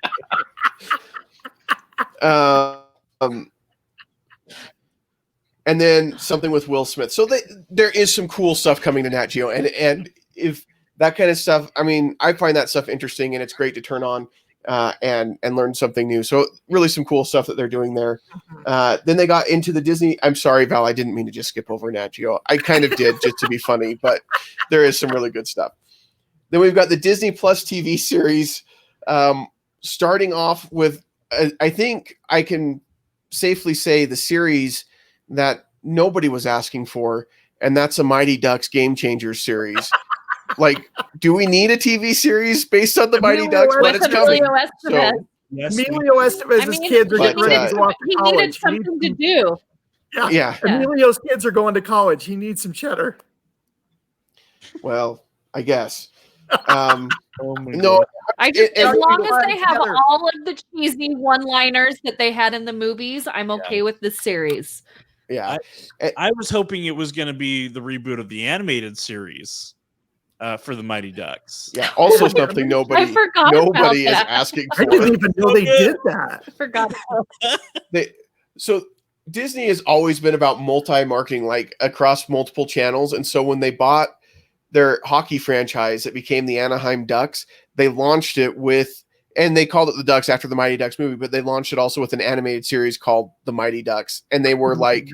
And then something with Will Smith. So there is some cool stuff coming to Nat Geo. And if that kind of stuff, I mean, I find that stuff interesting and it's great to turn on and learn something new. So really some cool stuff that they're doing there. Then they got into the Disney. I'm sorry, Val, I didn't mean to just skip over Nat Geo. I kind of did just to be funny, but there is some really good stuff. Then we've got the Disney Plus TV series starting off with, I think I can safely say the series that nobody was asking for, and that's a Mighty Ducks Game Changers series. Like, do we need a TV series based on the Mighty Ducks? But it's coming. Emilio Estevez's kids are getting ready to go off to college. He needed something to do. Yeah. Emilio's kids are going to college. He needs some cheddar. Well, I guess. No, as long as they have all of the cheesy one-liners that they had in the movies, I'm okay with this series. Yeah, I was hoping it was going to be the reboot of the animated series for the Mighty Ducks. Yeah, also something nobody is asking for. I didn't even know they did that. I forgot. So Disney has always been about multi-marketing, like across multiple channels, and so when they bought their hockey franchise, it became the Anaheim Ducks. They launched it with. And they called it the Ducks after the Mighty Ducks movie, but they launched it also with an animated series called The Mighty Ducks. And they were like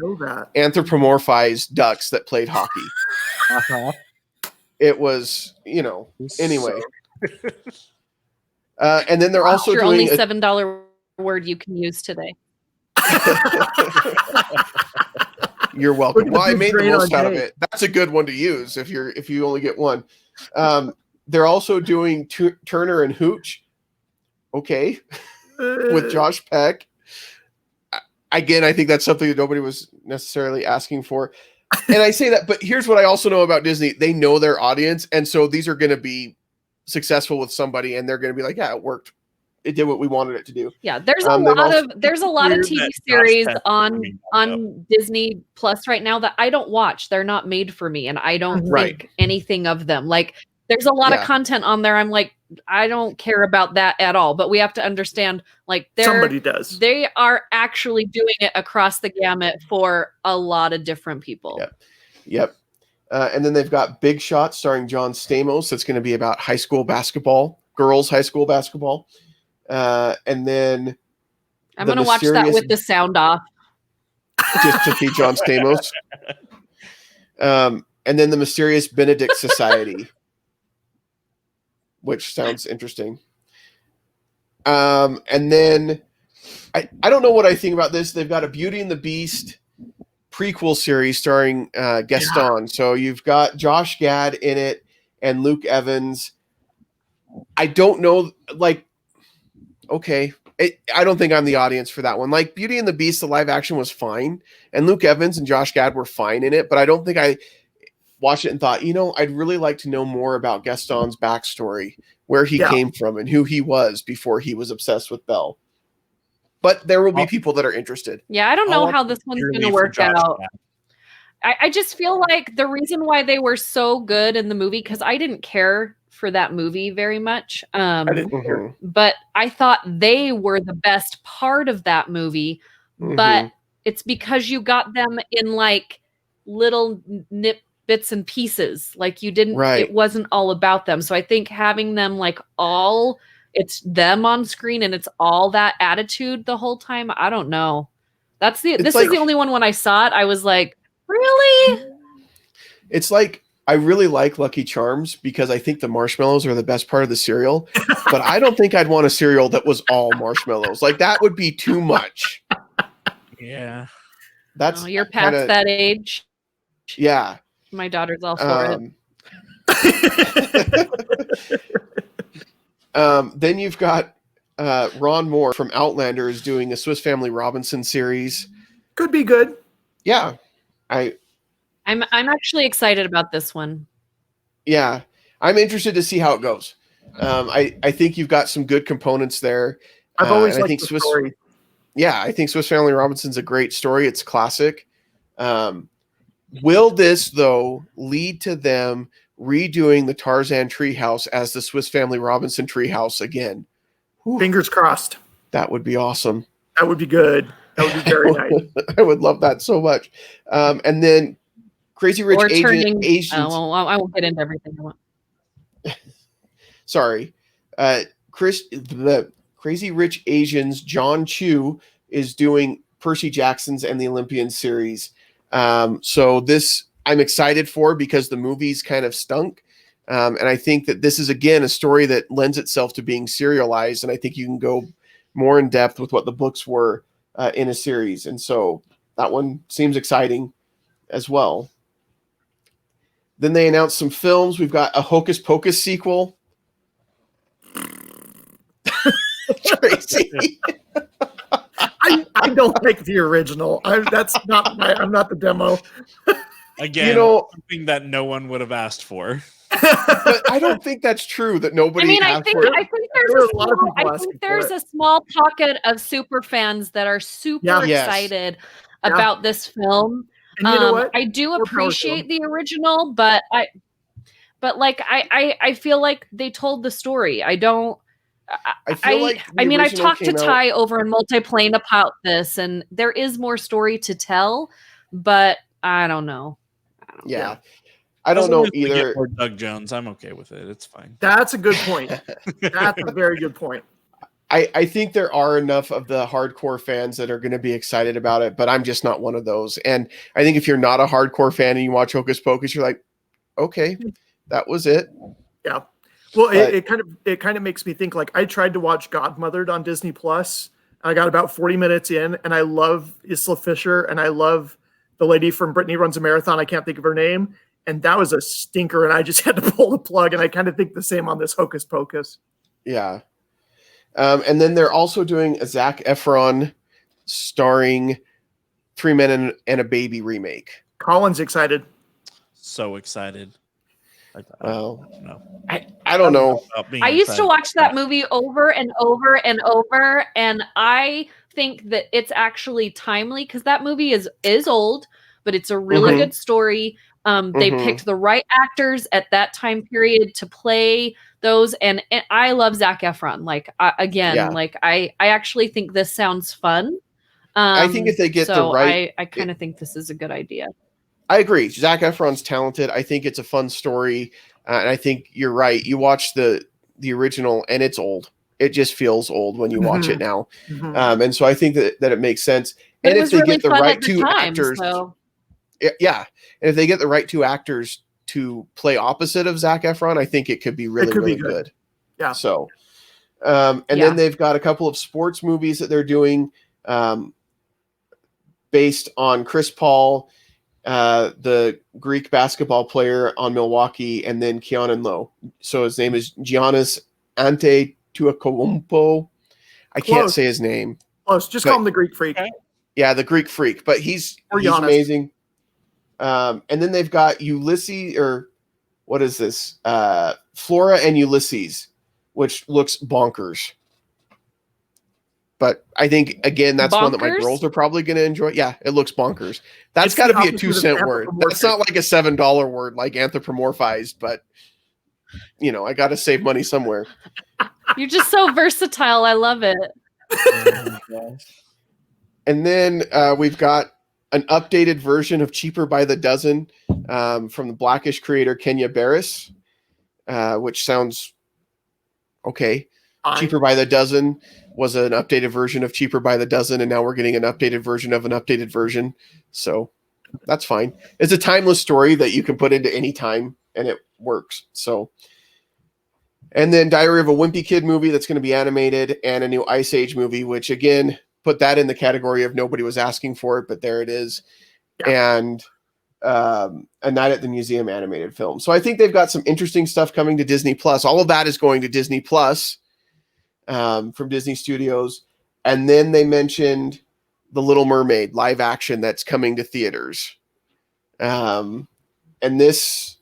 anthropomorphized ducks that played hockey. It was, anyway. And then they're also doing only $7 word you can use today. You're welcome. Well, I made the most out of it. That's a good one to use if you only get one. They're also doing Turner and Hooch. Okay, with Josh Peck. Again, I think that's something that nobody was necessarily asking for. And I say that, but here's what I also know about Disney. They know their audience, and so these are going to be successful with somebody, and they're going to be like, yeah, it worked. It did what we wanted it to do. Yeah, there's a lot of TV series on Disney Plus right now that I don't watch. They're not made for me, and I don't think anything of them. Like, there's a lot of content on there. I'm like, I don't care about that at all. But we have to understand, like, somebody does. They are actually doing it across the gamut for a lot of different people. Yep. And then they've got Big Shot starring John Stamos. That's going to be about high school basketball, girls' high school basketball. And then I'm going to watch that with the sound off. just to be John Stamos. And then the Mysterious Benedict Society, which sounds interesting. And then I don't know what I think about this. They've got a Beauty and the Beast prequel series starring Gaston. So you've got Josh Gad in it and Luke Evans. I don't know, like, okay. I don't think I'm the audience for that one. Like Beauty and the Beast, the live action was fine. And Luke Evans and Josh Gad were fine in it. But I don't think I watched it and thought, I'd really like to know more about Gaston's backstory, where he came from and who he was before he was obsessed with Belle. But there will be people that are interested. Yeah, I don't know how this one's going to work out. I just feel like the reason why they were so good in the movie, because I didn't care for that movie very much. But I thought they were the best part of that movie. But it's because you got them in like little bits and pieces. Like you didn't, it wasn't all about them. So I think having them like it's them on screen and it's all that attitude the whole time. I don't know. This is the only one when I saw it, I was like, really? It's like, I really like Lucky Charms because I think the marshmallows are the best part of the cereal, but I don't think I'd want a cereal that was all marshmallows. Like that would be too much. Yeah. You're past that age. Yeah. My daughter's all for it. Then you've got Ron Moore from Outlander is doing a Swiss Family Robinson series. Could be good. Yeah. I'm actually excited about this one. Yeah, I'm interested to see how it goes. I think you've got some good components there. I've always liked the story. Yeah, I think Swiss Family Robinson's a great story. It's classic. Will this, though, lead to them redoing the Tarzan treehouse as the Swiss Family Robinson treehouse again? Whew. Fingers crossed. That would be awesome. That would be good. That would be very nice. I would love that so much. And then Crazy Rich Asians. Well, I won't get into everything I want. Sorry. The Crazy Rich Asians, John Chu, is doing Percy Jackson's and the Olympian series. So this I'm excited for because the movies kind of stunk. And I think that this is, again, a story that lends itself to being serialized. And I think you can go more in depth with what the books were in a series. And so that one seems exciting as well. Then they announced some films. We've got a Hocus Pocus sequel. Tracy. I don't like the original. I'm not the demo. Again, something that no one would have asked for. But I don't think that's true. That nobody. I think there's a small pocket of super fans that are super excited about this film. And you know what? I do appreciate the original, but I feel like they told the story. I mean, I've talked to Ty over in Multiplane about this, and there is more story to tell, but I don't know. Yeah. I don't know either. Or Doug Jones, I'm okay with it. It's fine. That's a good point. That's a very good point. I think there are enough of the hardcore fans that are going to be excited about it, but I'm just not one of those. And I think if you're not a hardcore fan and you watch Hocus Pocus, you're like, okay, that was it. Yeah. Well, it kind of makes me think, like, I tried to watch Godmothered on Disney Plus. I got about 40 minutes in, and I love Isla Fisher, and I love the lady from Brittany Runs a Marathon. I can't think of her name. And that was a stinker, and I just had to pull the plug, and I kind of think the same on this Hocus Pocus. Yeah. And then they're also doing a Zac Efron starring Three Men and a Baby remake. Colin's excited. So excited. I don't know. I used to watch that movie over and over and over, and I think that it's actually timely because that movie is old, but it's a really good story. They picked the right actors at that time period to play those, and I love Zac Efron. I actually think this sounds fun. I think if they get the right, I kind of think this is a good idea. I agree. Zac Efron's talented. I think it's a fun story, and I think you're right. You watch the original, and it's old. It just feels old when you watch it now, and so I think that it makes sense. And it if was they really get the fun right at the two time, actors, so yeah, and if they get the right two actors to play opposite of Zac Efron, I think it could be really, could be really good. Yeah. So, and then they've got a couple of sports movies that they're doing based on Chris Paul, the Greek basketball player on Milwaukee, and then Keanu Lowe. So his name is Giannis Antetokounmpo. I can't say his name. Close. Just call him the Greek Freak. Yeah, the Greek Freak. But he's amazing. And then they've got Ulysses, or what is this? Flora and Ulysses, which looks bonkers. But I think, again, that's one that my girls are probably going to enjoy. Yeah, it looks bonkers. That's got to be a 2-cent word. That's not like a $7 word like anthropomorphized, but, I got to save money somewhere. You're just so versatile. I love it. And then we've got an updated version of Cheaper by the Dozen from the Blackish creator Kenya Barris, which sounds okay. Cheaper by the Dozen was an updated version of Cheaper by the Dozen, and now we're getting an updated version of an updated version. So that's fine. It's a timeless story that you can put into any time, and it works. So, and then Diary of a Wimpy Kid movie that's going to be animated, and a new Ice Age movie, which again, put that in the category of nobody was asking for it, but there it is. Yeah. And a Night at the Museum animated film. So I think they've got some interesting stuff coming to Disney Plus. All of that is going to Disney Plus from Disney Studios. And then they mentioned The Little Mermaid live action that's coming to theaters. And this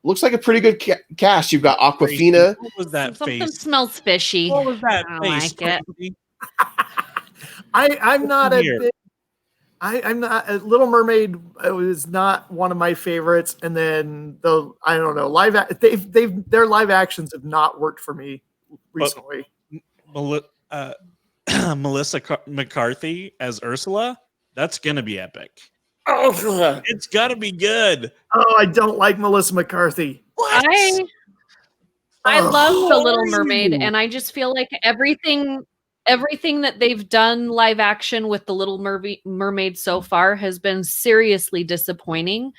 looks like a pretty good cast. You've got Awkwafina. What was that Something face? smells fishy. What was that I face? like it. I'm not a big, I'm not a Little Mermaid was not one of my favorites, and then I don't know, their live actions have not worked for me recently. Melissa McCarthy as Ursula, that's gonna be epic. Oh, it's gotta be good. Oh, I don't like Melissa McCarthy. What? I love The Little Mermaid, and I just feel like everything that they've done live action with The Little Mermaid so far has been seriously disappointing.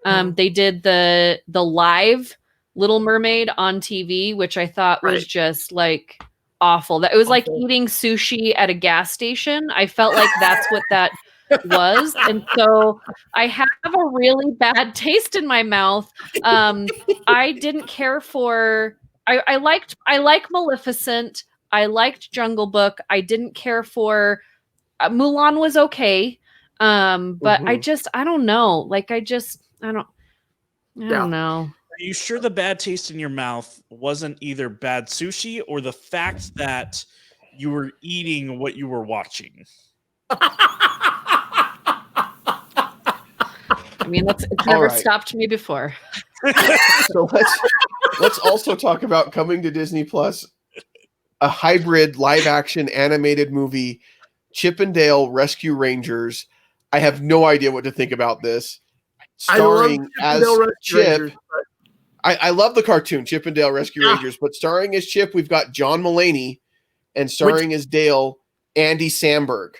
They did the live Little Mermaid on TV, which I thought was just like awful. That it was like eating sushi at a gas station. I felt like that's what that was, and so I have a really bad taste in my mouth. I didn't care for. I like Maleficent. I liked Jungle Book. I didn't care for Mulan was okay. But I don't know. Like I don't know. Are you sure the bad taste in your mouth wasn't either bad sushi or the fact that you were eating what you were watching? I mean, it's never stopped me before. So let's also talk about coming to Disney Plus. A hybrid live-action animated movie, Chip and Dale Rescue Rangers. I have no idea what to think about this. Starring as Chip. I love the cartoon, Chip and Dale Rescue Rangers, but starring as Chip, we've got John Mulaney, and starring as Dale, Andy Samberg.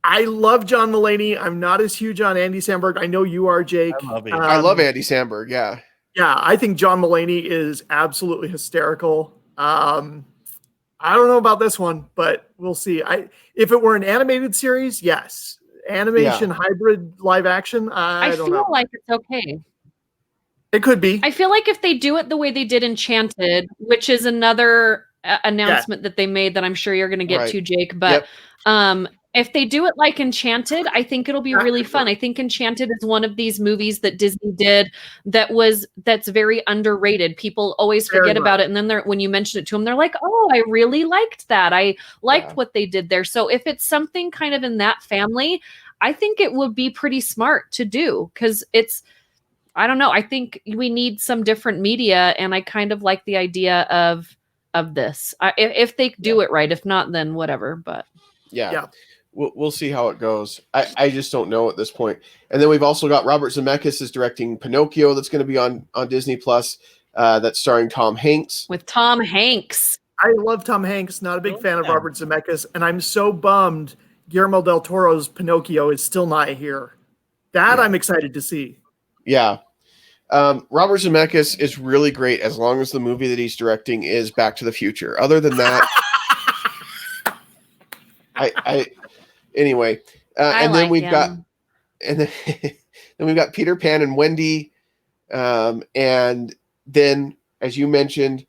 I love John Mulaney. I'm not as huge on Andy Samberg. I know you are, Jake. I love Andy Samberg, yeah. Yeah, I think John Mulaney is absolutely hysterical. I don't know about this one, but we'll see. If it were an animated series, yes. Animation, hybrid, live action, I don't know. I feel like it's okay. It could be. I feel like if they do it the way they did Enchanted, which is another announcement that they made that I'm sure you're going to get to, Jake, but if they do it like Enchanted, I think it'll be really fun. I think Enchanted is one of these movies that Disney did that's very underrated. People always forget about it. And then when you mention it to them, they're like, oh, I really liked that. I liked what they did there. So if it's something kind of in that family, I think it would be pretty smart to do because I don't know. I think we need some different media. And I kind of like the idea of this. If they do it right, if not, then whatever. But yeah. We'll see how it goes. I just don't know at this point. And then we've also got Robert Zemeckis is directing Pinocchio that's going to be on Disney Plus. That's starring Tom Hanks. With Tom Hanks. I love Tom Hanks. Not a big fan of Robert Zemeckis. And I'm so bummed, Guillermo del Toro's Pinocchio is still not here. That I'm excited to see. Yeah. Robert Zemeckis is really great as long as the movie that he's directing is Back to the Future. Other than that, anyway. And then we've got Peter Pan and Wendy. And then, as you mentioned,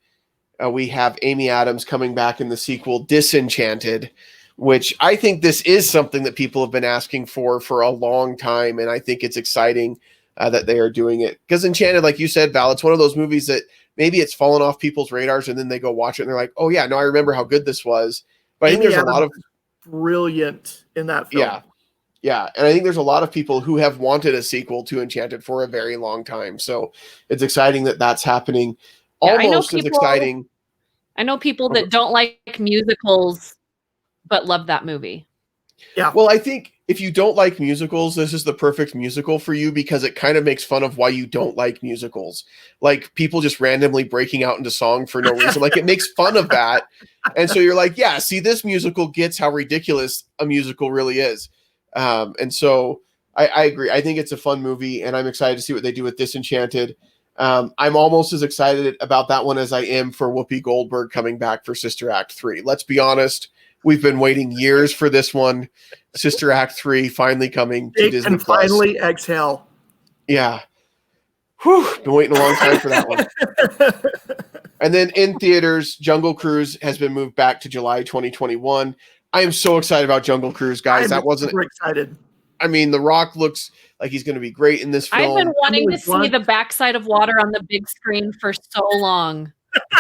we have Amy Adams coming back in the sequel, Disenchanted, which I think this is something that people have been asking for a long time. And I think it's exciting that they are doing it. Because Enchanted, like you said, Val, it's one of those movies that maybe it's fallen off people's radars and then they go watch it and they're like, oh yeah, no, I remember how good this was. But I think there's a lot of brilliant in that film. Yeah. And I think there's a lot of people who have wanted a sequel to Enchanted for a very long time. So it's exciting that that's happening. Almost as exciting. I know people that don't like musicals, but love that movie. Yeah. Well, I think if you don't like musicals, this is the perfect musical for you because it kind of makes fun of why you don't like musicals. Like people just randomly breaking out into song for no reason. Like it makes fun of that. And so you're like, yeah, see, this musical gets how ridiculous a musical really is. And so I agree. I think it's a fun movie and I'm excited to see what they do with Disenchanted. I'm almost as excited about that one as I am for Whoopi Goldberg coming back for Sister Act 3. Let's be honest. We've been waiting years for this one. Sister Act 3 finally coming to Disney+. And finally exhale. Yeah. Whew, been waiting a long time for that one. And then in theaters, Jungle Cruise has been moved back to July 2021. I am so excited about Jungle Cruise, guys. I'm super excited. I mean, The Rock looks like he's going to be great in this film. I've been wanting to see the backside of water on the big screen for so long.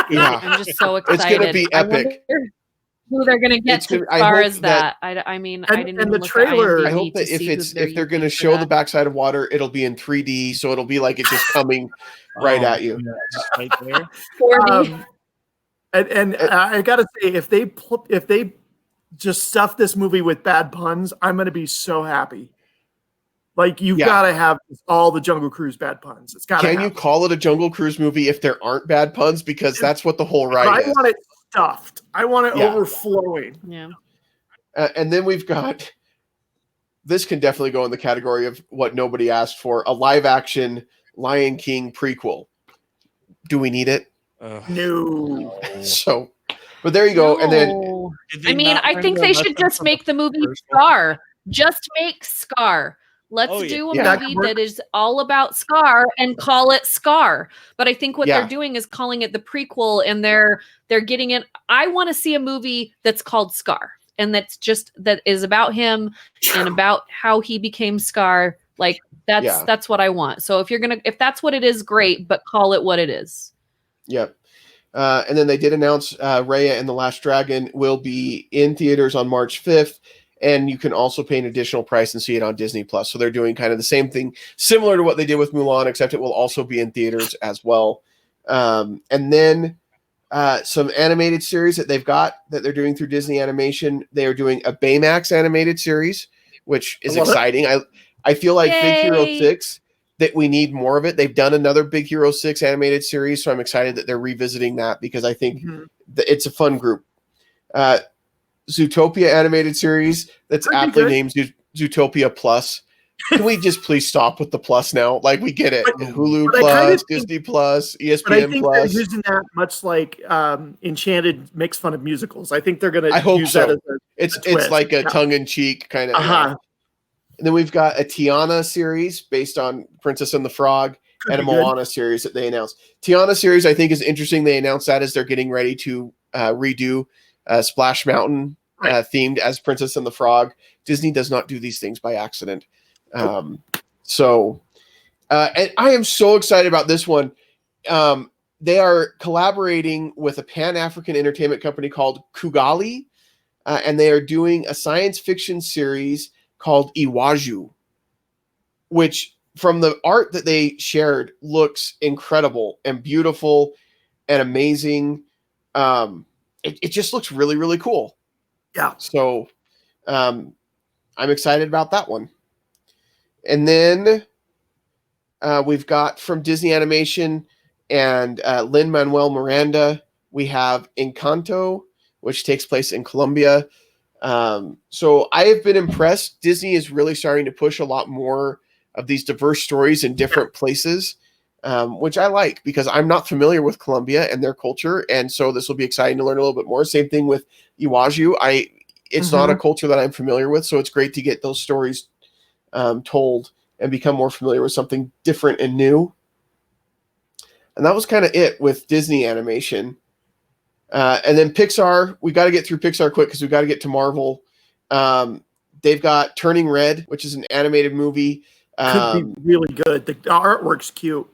Yeah. I'm just so excited. It's going to be epic. Who they're going to get to as far as that. I mean, I didn't even the look trailer. at I hope that if they're going to show the backside of water, it'll be in 3D, so it'll be like it's just coming right at you. Yeah, just right there. 4D. And I gotta say, if they just stuff this movie with bad puns, I'm gonna be so happy. Like you've got to have all the Jungle Cruise bad puns. It's got. Can you call it a Jungle Cruise movie if there aren't bad puns? Because that's what the whole ride is. I want it stuffed. I want it overflowing. Yeah. And then we've got, this can definitely go in the category of what nobody asked for, a live action Lion King prequel. Do we need it? No. So, but there you go. No. And then, I mean, I think they should just make the movie Scar. Just make Scar. Let's do a movie that is all about Scar and call it Scar. But I think what they're doing is calling it the prequel, and they're getting it. I want to see a movie that's called Scar, and that is about him and about how he became Scar. Like that's what I want. So if that's what it is, great, but call it what it is. Yep. And then they did announce Raya and the Last Dragon will be in theaters on March 5th. And you can also pay an additional price and see it on Disney+. So they're doing kind of the same thing, similar to what they did with Mulan, except it will also be in theaters as well. And then some animated series that they've got that they're doing through Disney Animation. They are doing a Baymax animated series, which is exciting. I feel like Big Hero 6, that we need more of it. They've done another Big Hero 6 animated series, so I'm excited that they're revisiting that because I think it's a fun group. Zootopia animated series that's aptly named Zootopia Plus. Can we just please stop with the plus now? Like we get it. Hulu Plus, Disney Plus, ESPN but I think Plus. they're using that much like Enchanted makes fun of musicals. I think they're going to use so. that as it's like a tongue-in-cheek kind of. And then we've got a Tiana series based on Princess and the Frog and a Moana series that they announced. Tiana series I think is interesting. They announced that as they're getting ready to redo Splash Mountain themed as Princess and the Frog. Disney does not do these things by accident. And I am so excited about this one. They are collaborating with a Pan-African entertainment company called Kugali, and they are doing a science fiction series called Iwaju, which from the art that they shared looks incredible and beautiful and amazing. It just looks really, really cool. Yeah. So I'm excited about that one. And then we've got from Disney Animation and Lin-Manuel Miranda, we have Encanto, which takes place in Colombia. So I have been impressed. Disney is really starting to push a lot more of these diverse stories in different places, which I like because I'm not familiar with Colombia and their culture. And so this will be exciting to learn a little bit more. Same thing with Iwaju. It's not a culture that I'm familiar with. So it's great to get those stories told and become more familiar with something different and new. And that was kind of it with Disney animation. And then Pixar, we got to get through Pixar quick because we got to get to Marvel. They've got Turning Red, which is an animated movie. Could be really good. The artwork's cute.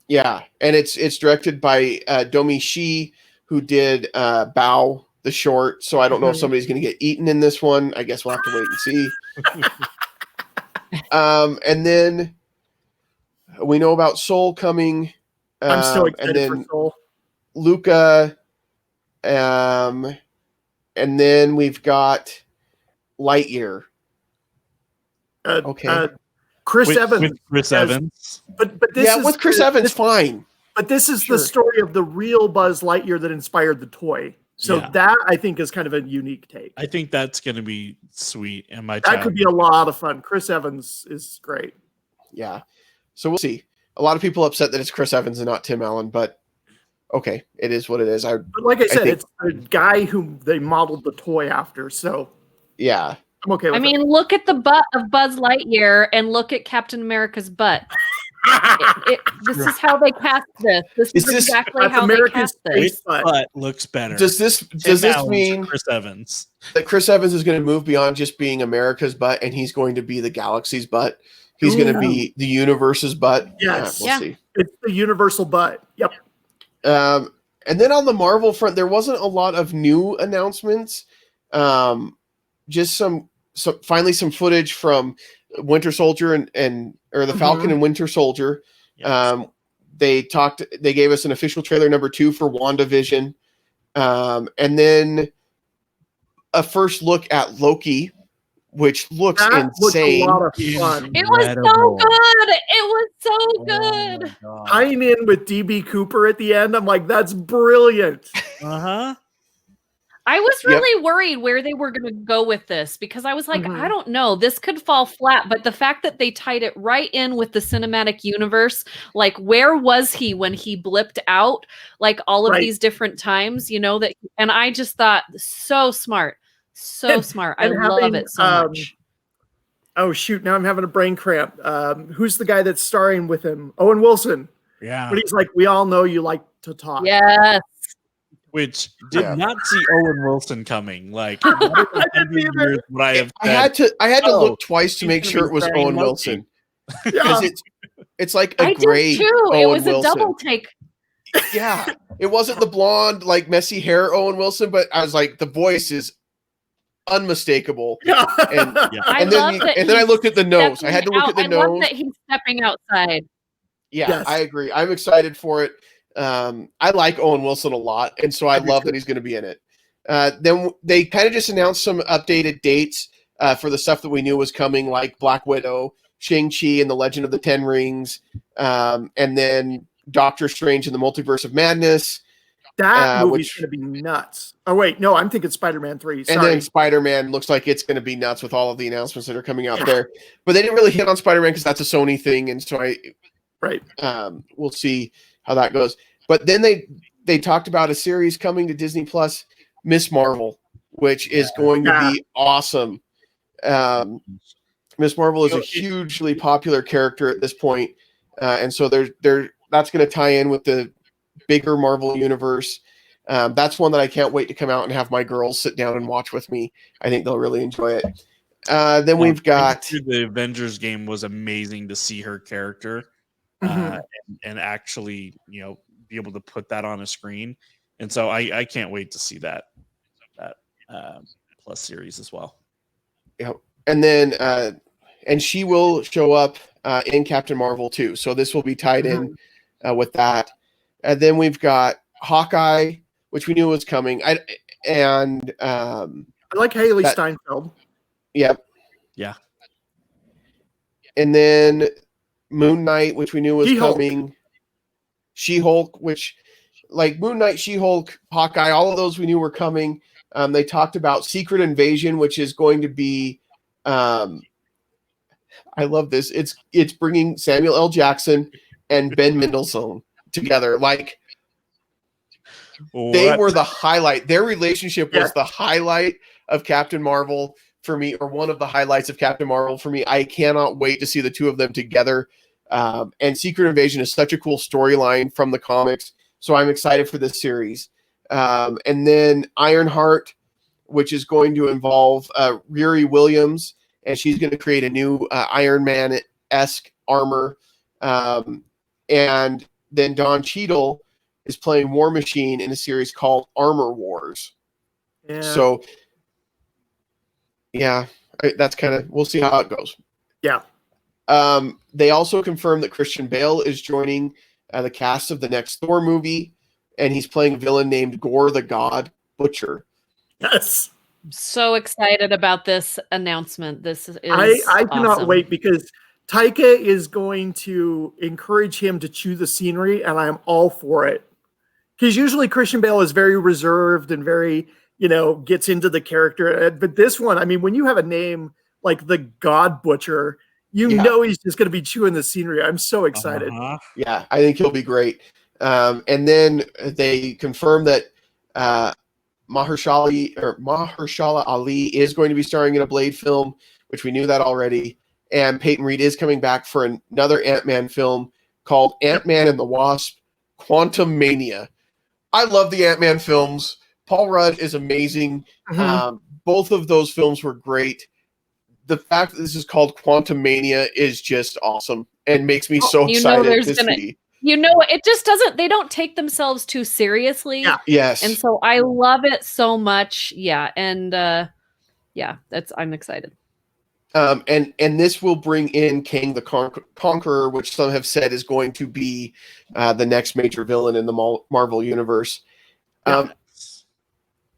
Yeah, and it's directed by Domi Shi, who did Bao, the short. So I don't know if somebody's going to get eaten in this one. I guess we'll have to wait and see. And then we know about Soul coming. I'm so excited for Soul. Luca. And then we've got Lightyear. Okay. Chris Evans. With Chris Evans. But this is with Chris Evans, fine. But this is the story of the real Buzz Lightyear that inspired the toy. So that I think is kind of a unique take. I think that's going to be sweet. And that could be a lot of fun. Chris Evans is great. Yeah. So we'll see. A lot of people upset that it's Chris Evans and not Tim Allen, but okay, it is what it is. But like I said, it's the guy whom they modeled the toy after. So yeah, I'm okay with it. Look at the butt of Buzz Lightyear and look at Captain America's butt. This is how they cast this. This is exactly how they cast this. Butt looks better. Does this mean Chris Evans that Chris Evans is going to move beyond just being America's butt and he's going to be the galaxy's butt? He's going to be the universe's butt. Yes, we'll see. It's the universal butt. Yep. And then on the Marvel front, there wasn't a lot of new announcements. Just some finally some footage from Winter Soldier and the Falcon and Winter Soldier. Yes. They gave us an official trailer number 2 for WandaVision. And then a first look at Loki, which looks insane. A lot of fun. It was so good. It was so good. Tying in with DB Cooper at the end, I'm like, that's brilliant. I was really worried where they were going to go with this because I was like, I don't know, this could fall flat. But the fact that they tied it right in with the cinematic universe, like where was he when he blipped out, like all of these different times, that, and I just thought so smart. So smart. I love it so much. Oh, shoot. Now I'm having a brain cramp. Who's the guy that's starring with him? Owen Wilson. Yeah. But he's like, we all know you like to talk. Yes. Which did not see Owen Wilson coming. Like, I had to look twice to make sure it was Owen Wilson. Because it's like a great Owen it was Wilson. A double take. Yeah. It wasn't the blonde, like messy hair Owen Wilson, but I was like, the voice is unmistakable. And then I looked at the nose. I had to look at the nose. I love that he's stepping outside. Yeah, yes. I agree. I'm excited for it. I like Owen Wilson a lot, and so I love that he's going to be in it. Then they kind of just announced some updated dates for the stuff that we knew was coming, like Black Widow, Shang-Chi and the Legend of the Ten Rings, and then Doctor Strange and the Multiverse of Madness. That movie's going to be nuts. Oh, wait. No, I'm thinking Spider-Man 3. Sorry. And then Spider-Man looks like it's going to be nuts with all of the announcements that are coming out there. But they didn't really hit on Spider-Man because that's a Sony thing. And so we'll see how that goes. But then they talked about a series coming to Disney Plus, Miss Marvel, which is going to be awesome. Miss Marvel is a hugely popular character at this point. And so that's going to tie in with the bigger Marvel universe. That's one that I can't wait to come out and have my girls sit down and watch with me. I think they'll really enjoy it. Then we've got the Avengers game was amazing to see her character and actually, be able to put that on a screen. And so I can't wait to see that Plus series as well. Yeah. And then and she will show up in Captain Marvel too. So this will be tied in with that. And then we've got Hawkeye, which we knew was coming. I like Haley Steinfeld. Yep. Yeah. And then Moon Knight, which we knew was coming. She-Hulk, which like Moon Knight, She-Hulk, Hawkeye, all of those we knew were coming. They talked about Secret Invasion, which is going to be, I love this. It's bringing Samuel L. Jackson and Ben Mendelsohn together. Like, they were the highlight. Their relationship was the highlight of Captain Marvel for me, or one of the highlights of Captain Marvel for me. I cannot wait to see the two of them together. And Secret Invasion is such a cool storyline from the comics, so I'm excited for this series. And then Ironheart, which is going to involve Riri Williams, and she's going to create a new Iron Man-esque armor. And then Don Cheadle is playing War Machine in a series called Armor Wars. Yeah. So, yeah, that's kind of, we'll see how it goes. Yeah. They also confirmed that Christian Bale is joining the cast of the next Thor movie, and he's playing a villain named Gore the God Butcher. Yes. So excited about this announcement. This is I cannot awesome. wait, because Taika is going to encourage him to chew the scenery, and I'm all for it. Because usually Christian Bale is very reserved and very, gets into the character. But this one, I mean, when you have a name like the God Butcher, know he's just going to be chewing the scenery. I'm so excited. Yeah, I think he'll be great. And then they confirmed that Mahershala Ali is going to be starring in a Blade film, which we knew that already. And Peyton Reed is coming back for another Ant-Man film called Ant-Man and the Wasp: Quantumania. I love the Ant-Man films. Paul Rudd is amazing. Both of those films were great. The fact that this is called Quantumania is just awesome and makes me so excited to see. It just doesn't, they don't take themselves too seriously. Yeah. Yes. And so I love it so much. Yeah. And I'm excited. And this will bring in Kang the Conqueror, which some have said is going to be the next major villain in the Marvel universe. And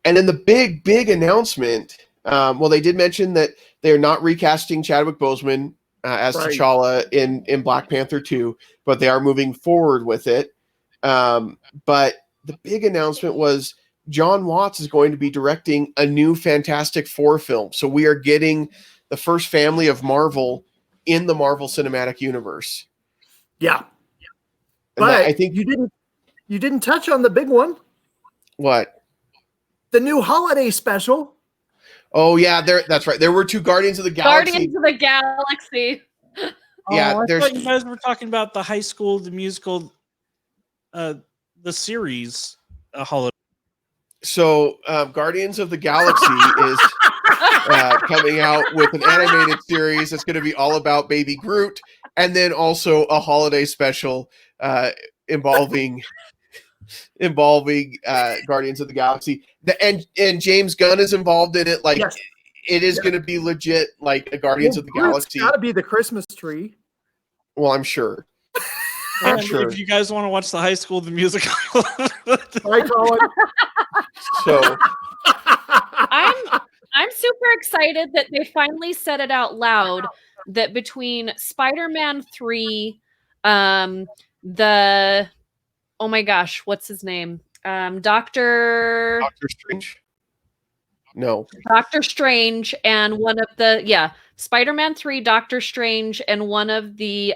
then the big announcement, they did mention that they're not recasting Chadwick Boseman as T'Challa in Black Panther 2, but they are moving forward with it. But the big announcement was John Watts is going to be directing a new Fantastic Four film. So we are getting the first family of Marvel in the Marvel Cinematic Universe. Yeah. And but I think you didn't touch on the big one. What? The new holiday special. Oh yeah, that's right. There were two Guardians of the Galaxy. Guardians of the Galaxy. Yeah, I thought you guys were talking about the High School, the musical, the series holiday. So Guardians of the Galaxy is coming out with an animated series that's going to be all about Baby Groot, and then also a holiday special involving Guardians of the Galaxy. And James Gunn is involved in it. Like, yes. It is going to be legit, like a Guardians of the Galaxy. It's got to be the Christmas tree. Well, I'm sure. I'm sure. If you guys want to watch the High School, the musical, hi, Collin. So I'm super excited that they finally said it out loud that between Spider-Man 3, oh my gosh, what's his name? Doctor Strange. No. Doctor Strange and one of the Spider-Man 3, Doctor Strange, and one of the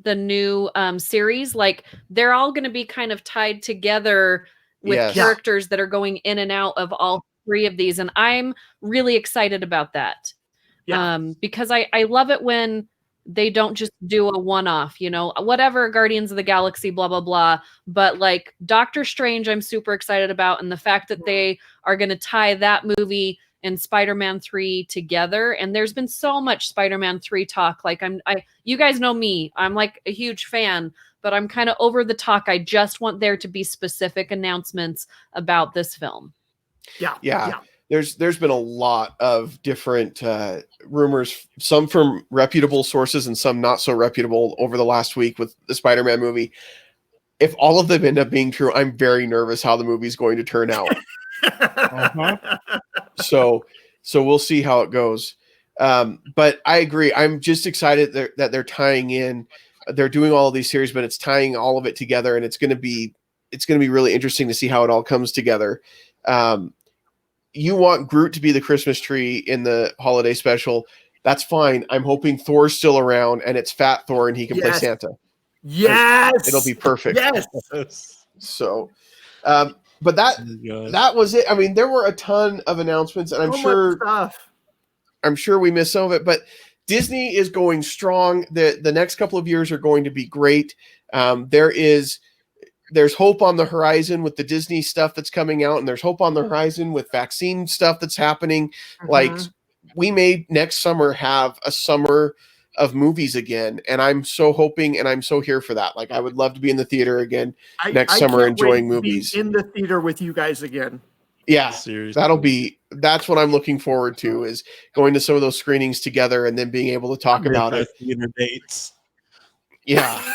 new series, like they're all going to be kind of tied together with characters that are going in and out of all three of these, and I'm really excited about that. Because I love it when they don't just do a one-off, whatever, Guardians of the Galaxy, blah, blah, blah. But like Doctor Strange, I'm super excited about. And the fact that they are going to tie that movie and Spider-Man 3 together. And there's been so much Spider-Man 3 talk. Like you guys know me, I'm like a huge fan, but I'm kind of over the talk. I just want there to be specific announcements about this film. Yeah. There's been a lot of different rumors, some from reputable sources and some not so reputable over the last week with the Spider-Man movie. If all of them end up being true, I'm very nervous how the movie's going to turn out. So we'll see how it goes. But I agree. I'm just excited that they're tying in. They're doing all of these series, but it's tying all of it together, and it's going to be really interesting to see how it all comes together. you want Groot to be the Christmas tree in the holiday special. That's fine. I'm hoping Thor's still around and it's Fat Thor and he can play Santa. Yes. It'll be perfect. Yes. So, but that was it. I mean, there were a ton of announcements, and I'm sure we missed some of it, but Disney is going strong. The next couple of years are going to be great. There's hope on the horizon with the Disney stuff that's coming out, and there's hope on the horizon with vaccine stuff that's happening. Mm-hmm. Like, we may next summer have a summer of movies again, and I'm so hoping and I'm so here for that. Like, I would love to be in the theater again next summer enjoying movies. In the theater with you guys again. Yeah, seriously. That's what I'm looking forward to, is going to some of those screenings together and then being able to talk about it. Theater dates. Yeah.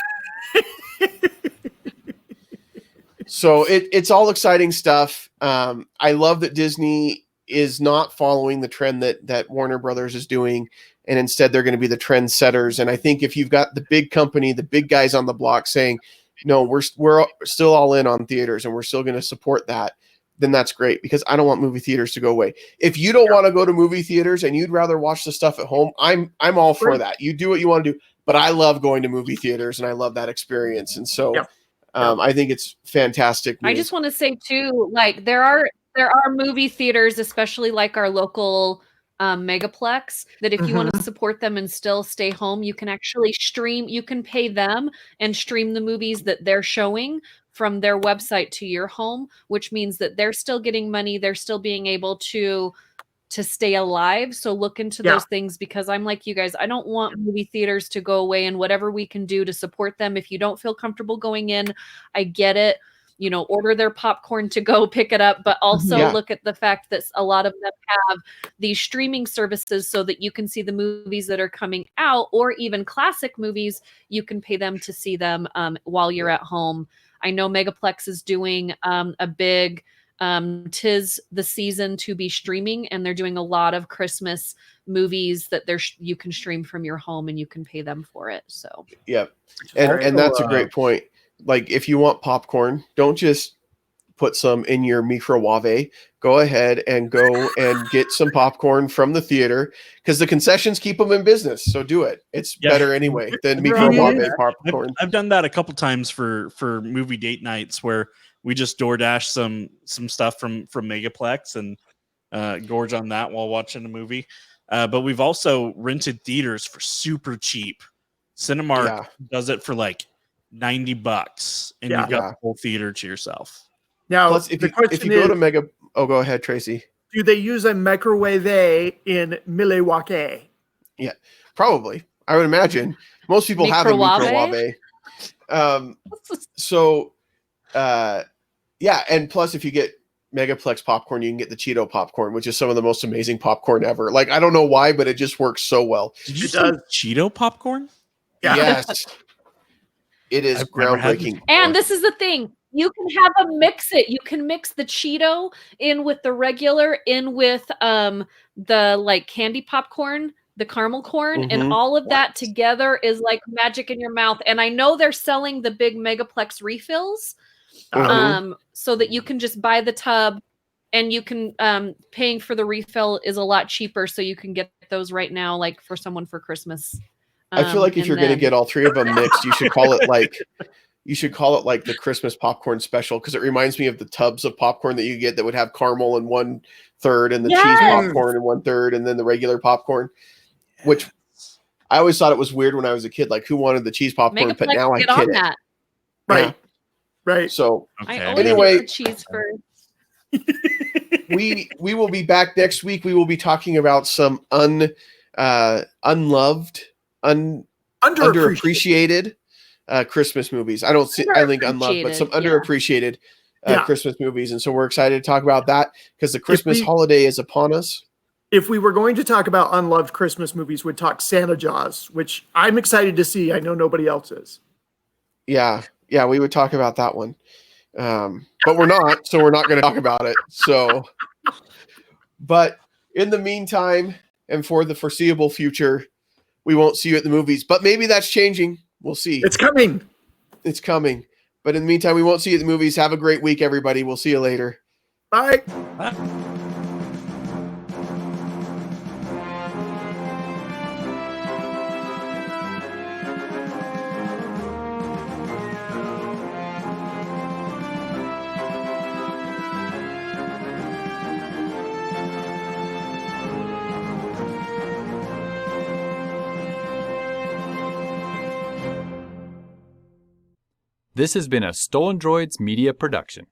So it's all exciting stuff. I love that Disney is not following the trend that Warner Brothers is doing, and instead they're going to be the trend setters. And I think if you've got the big company, the big guys on the block saying, no, we're still all in on theaters and we're still going to support that, then that's great, because I don't want movie theaters to go away. If you don't want to go to movie theaters and you'd rather watch the stuff at home, I'm all for that. You do what you want to do, but I love going to movie theaters and I love that experience. And so I think it's fantastic news. I just want to say too, like, there are movie theaters, especially like our local megaplex, that if you want to support them and still stay home, you can actually stream. You can pay them and stream the movies that they're showing from their website to your home, which means that they're still getting money. They're still being able to stay alive. So look into those things, because I'm like you guys, I don't want movie theaters to go away, and whatever we can do to support them. If you don't feel comfortable going in, I get it. You know, order their popcorn to go pick it up, but also look at the fact that a lot of them have these streaming services so that you can see the movies that are coming out, or even classic movies. You can pay them to see them while you're at home. I know Megaplex is doing a big 'tis the season to be streaming, and they're doing a lot of Christmas movies that you can stream from your home and you can pay them for it. So and that's a great point. Like, if you want popcorn, don't just put some in your microwave. Go ahead and go and get some popcorn from the theater, because the concessions keep them in business. So do it. It's better anyway than microwave popcorn. I've done that a couple times for movie date nights, where we just DoorDash some stuff from Megaplex and gorge on that while watching a movie. But we've also rented theaters for super cheap. Cinemark does it for like $90, and you've got the whole theater to yourself. Now, plus, if you go to Mega, go ahead, Tracy. Do they use a microwave in Milwaukee? Yeah, probably. I would imagine most people have a microwave. And plus, if you get Megaplex popcorn, you can get the Cheeto popcorn, which is some of the most amazing popcorn ever. Like, I don't know why, but it just works so well. Did you say Cheeto popcorn? Yeah. Yes. It is groundbreaking. And this is the thing. You can have them mix it. You can mix the Cheeto in with the regular, in with the like candy popcorn, the caramel corn, and all of that together is like magic in your mouth. And I know they're selling the big Megaplex refills, so that you can just buy the tub, and you can paying for the refill is a lot cheaper. So you can get those right now, like for someone for Christmas. I feel like if you're going to get all three of them mixed, you should call it like the Christmas popcorn special, because it reminds me of the tubs of popcorn that you get that would have caramel in 1/3 and the cheese popcorn in 1/3 and then the regular popcorn, which I always thought it was weird when I was a kid. Like, who wanted the cheese popcorn? But now I get it. That. Right. So anyway, cheese first. we will be back next week. We will be talking about some unloved, underappreciated Christmas movies. I think unloved, but some underappreciated Christmas movies. And so we're excited to talk about that, because the Christmas holiday is upon us. If we were going to talk about unloved Christmas movies, we'd talk Santa Jaws, which I'm excited to see. I know nobody else is. Yeah, we would talk about that one. But we're not, so we're not going to talk about it. So, but in the meantime, and for the foreseeable future, we won't see you at the movies. But maybe that's changing. We'll see. It's coming. But in the meantime, we won't see you at the movies. Have a great week, everybody. We'll see you later. Bye. Bye. This has been a Stolen Droids Media production.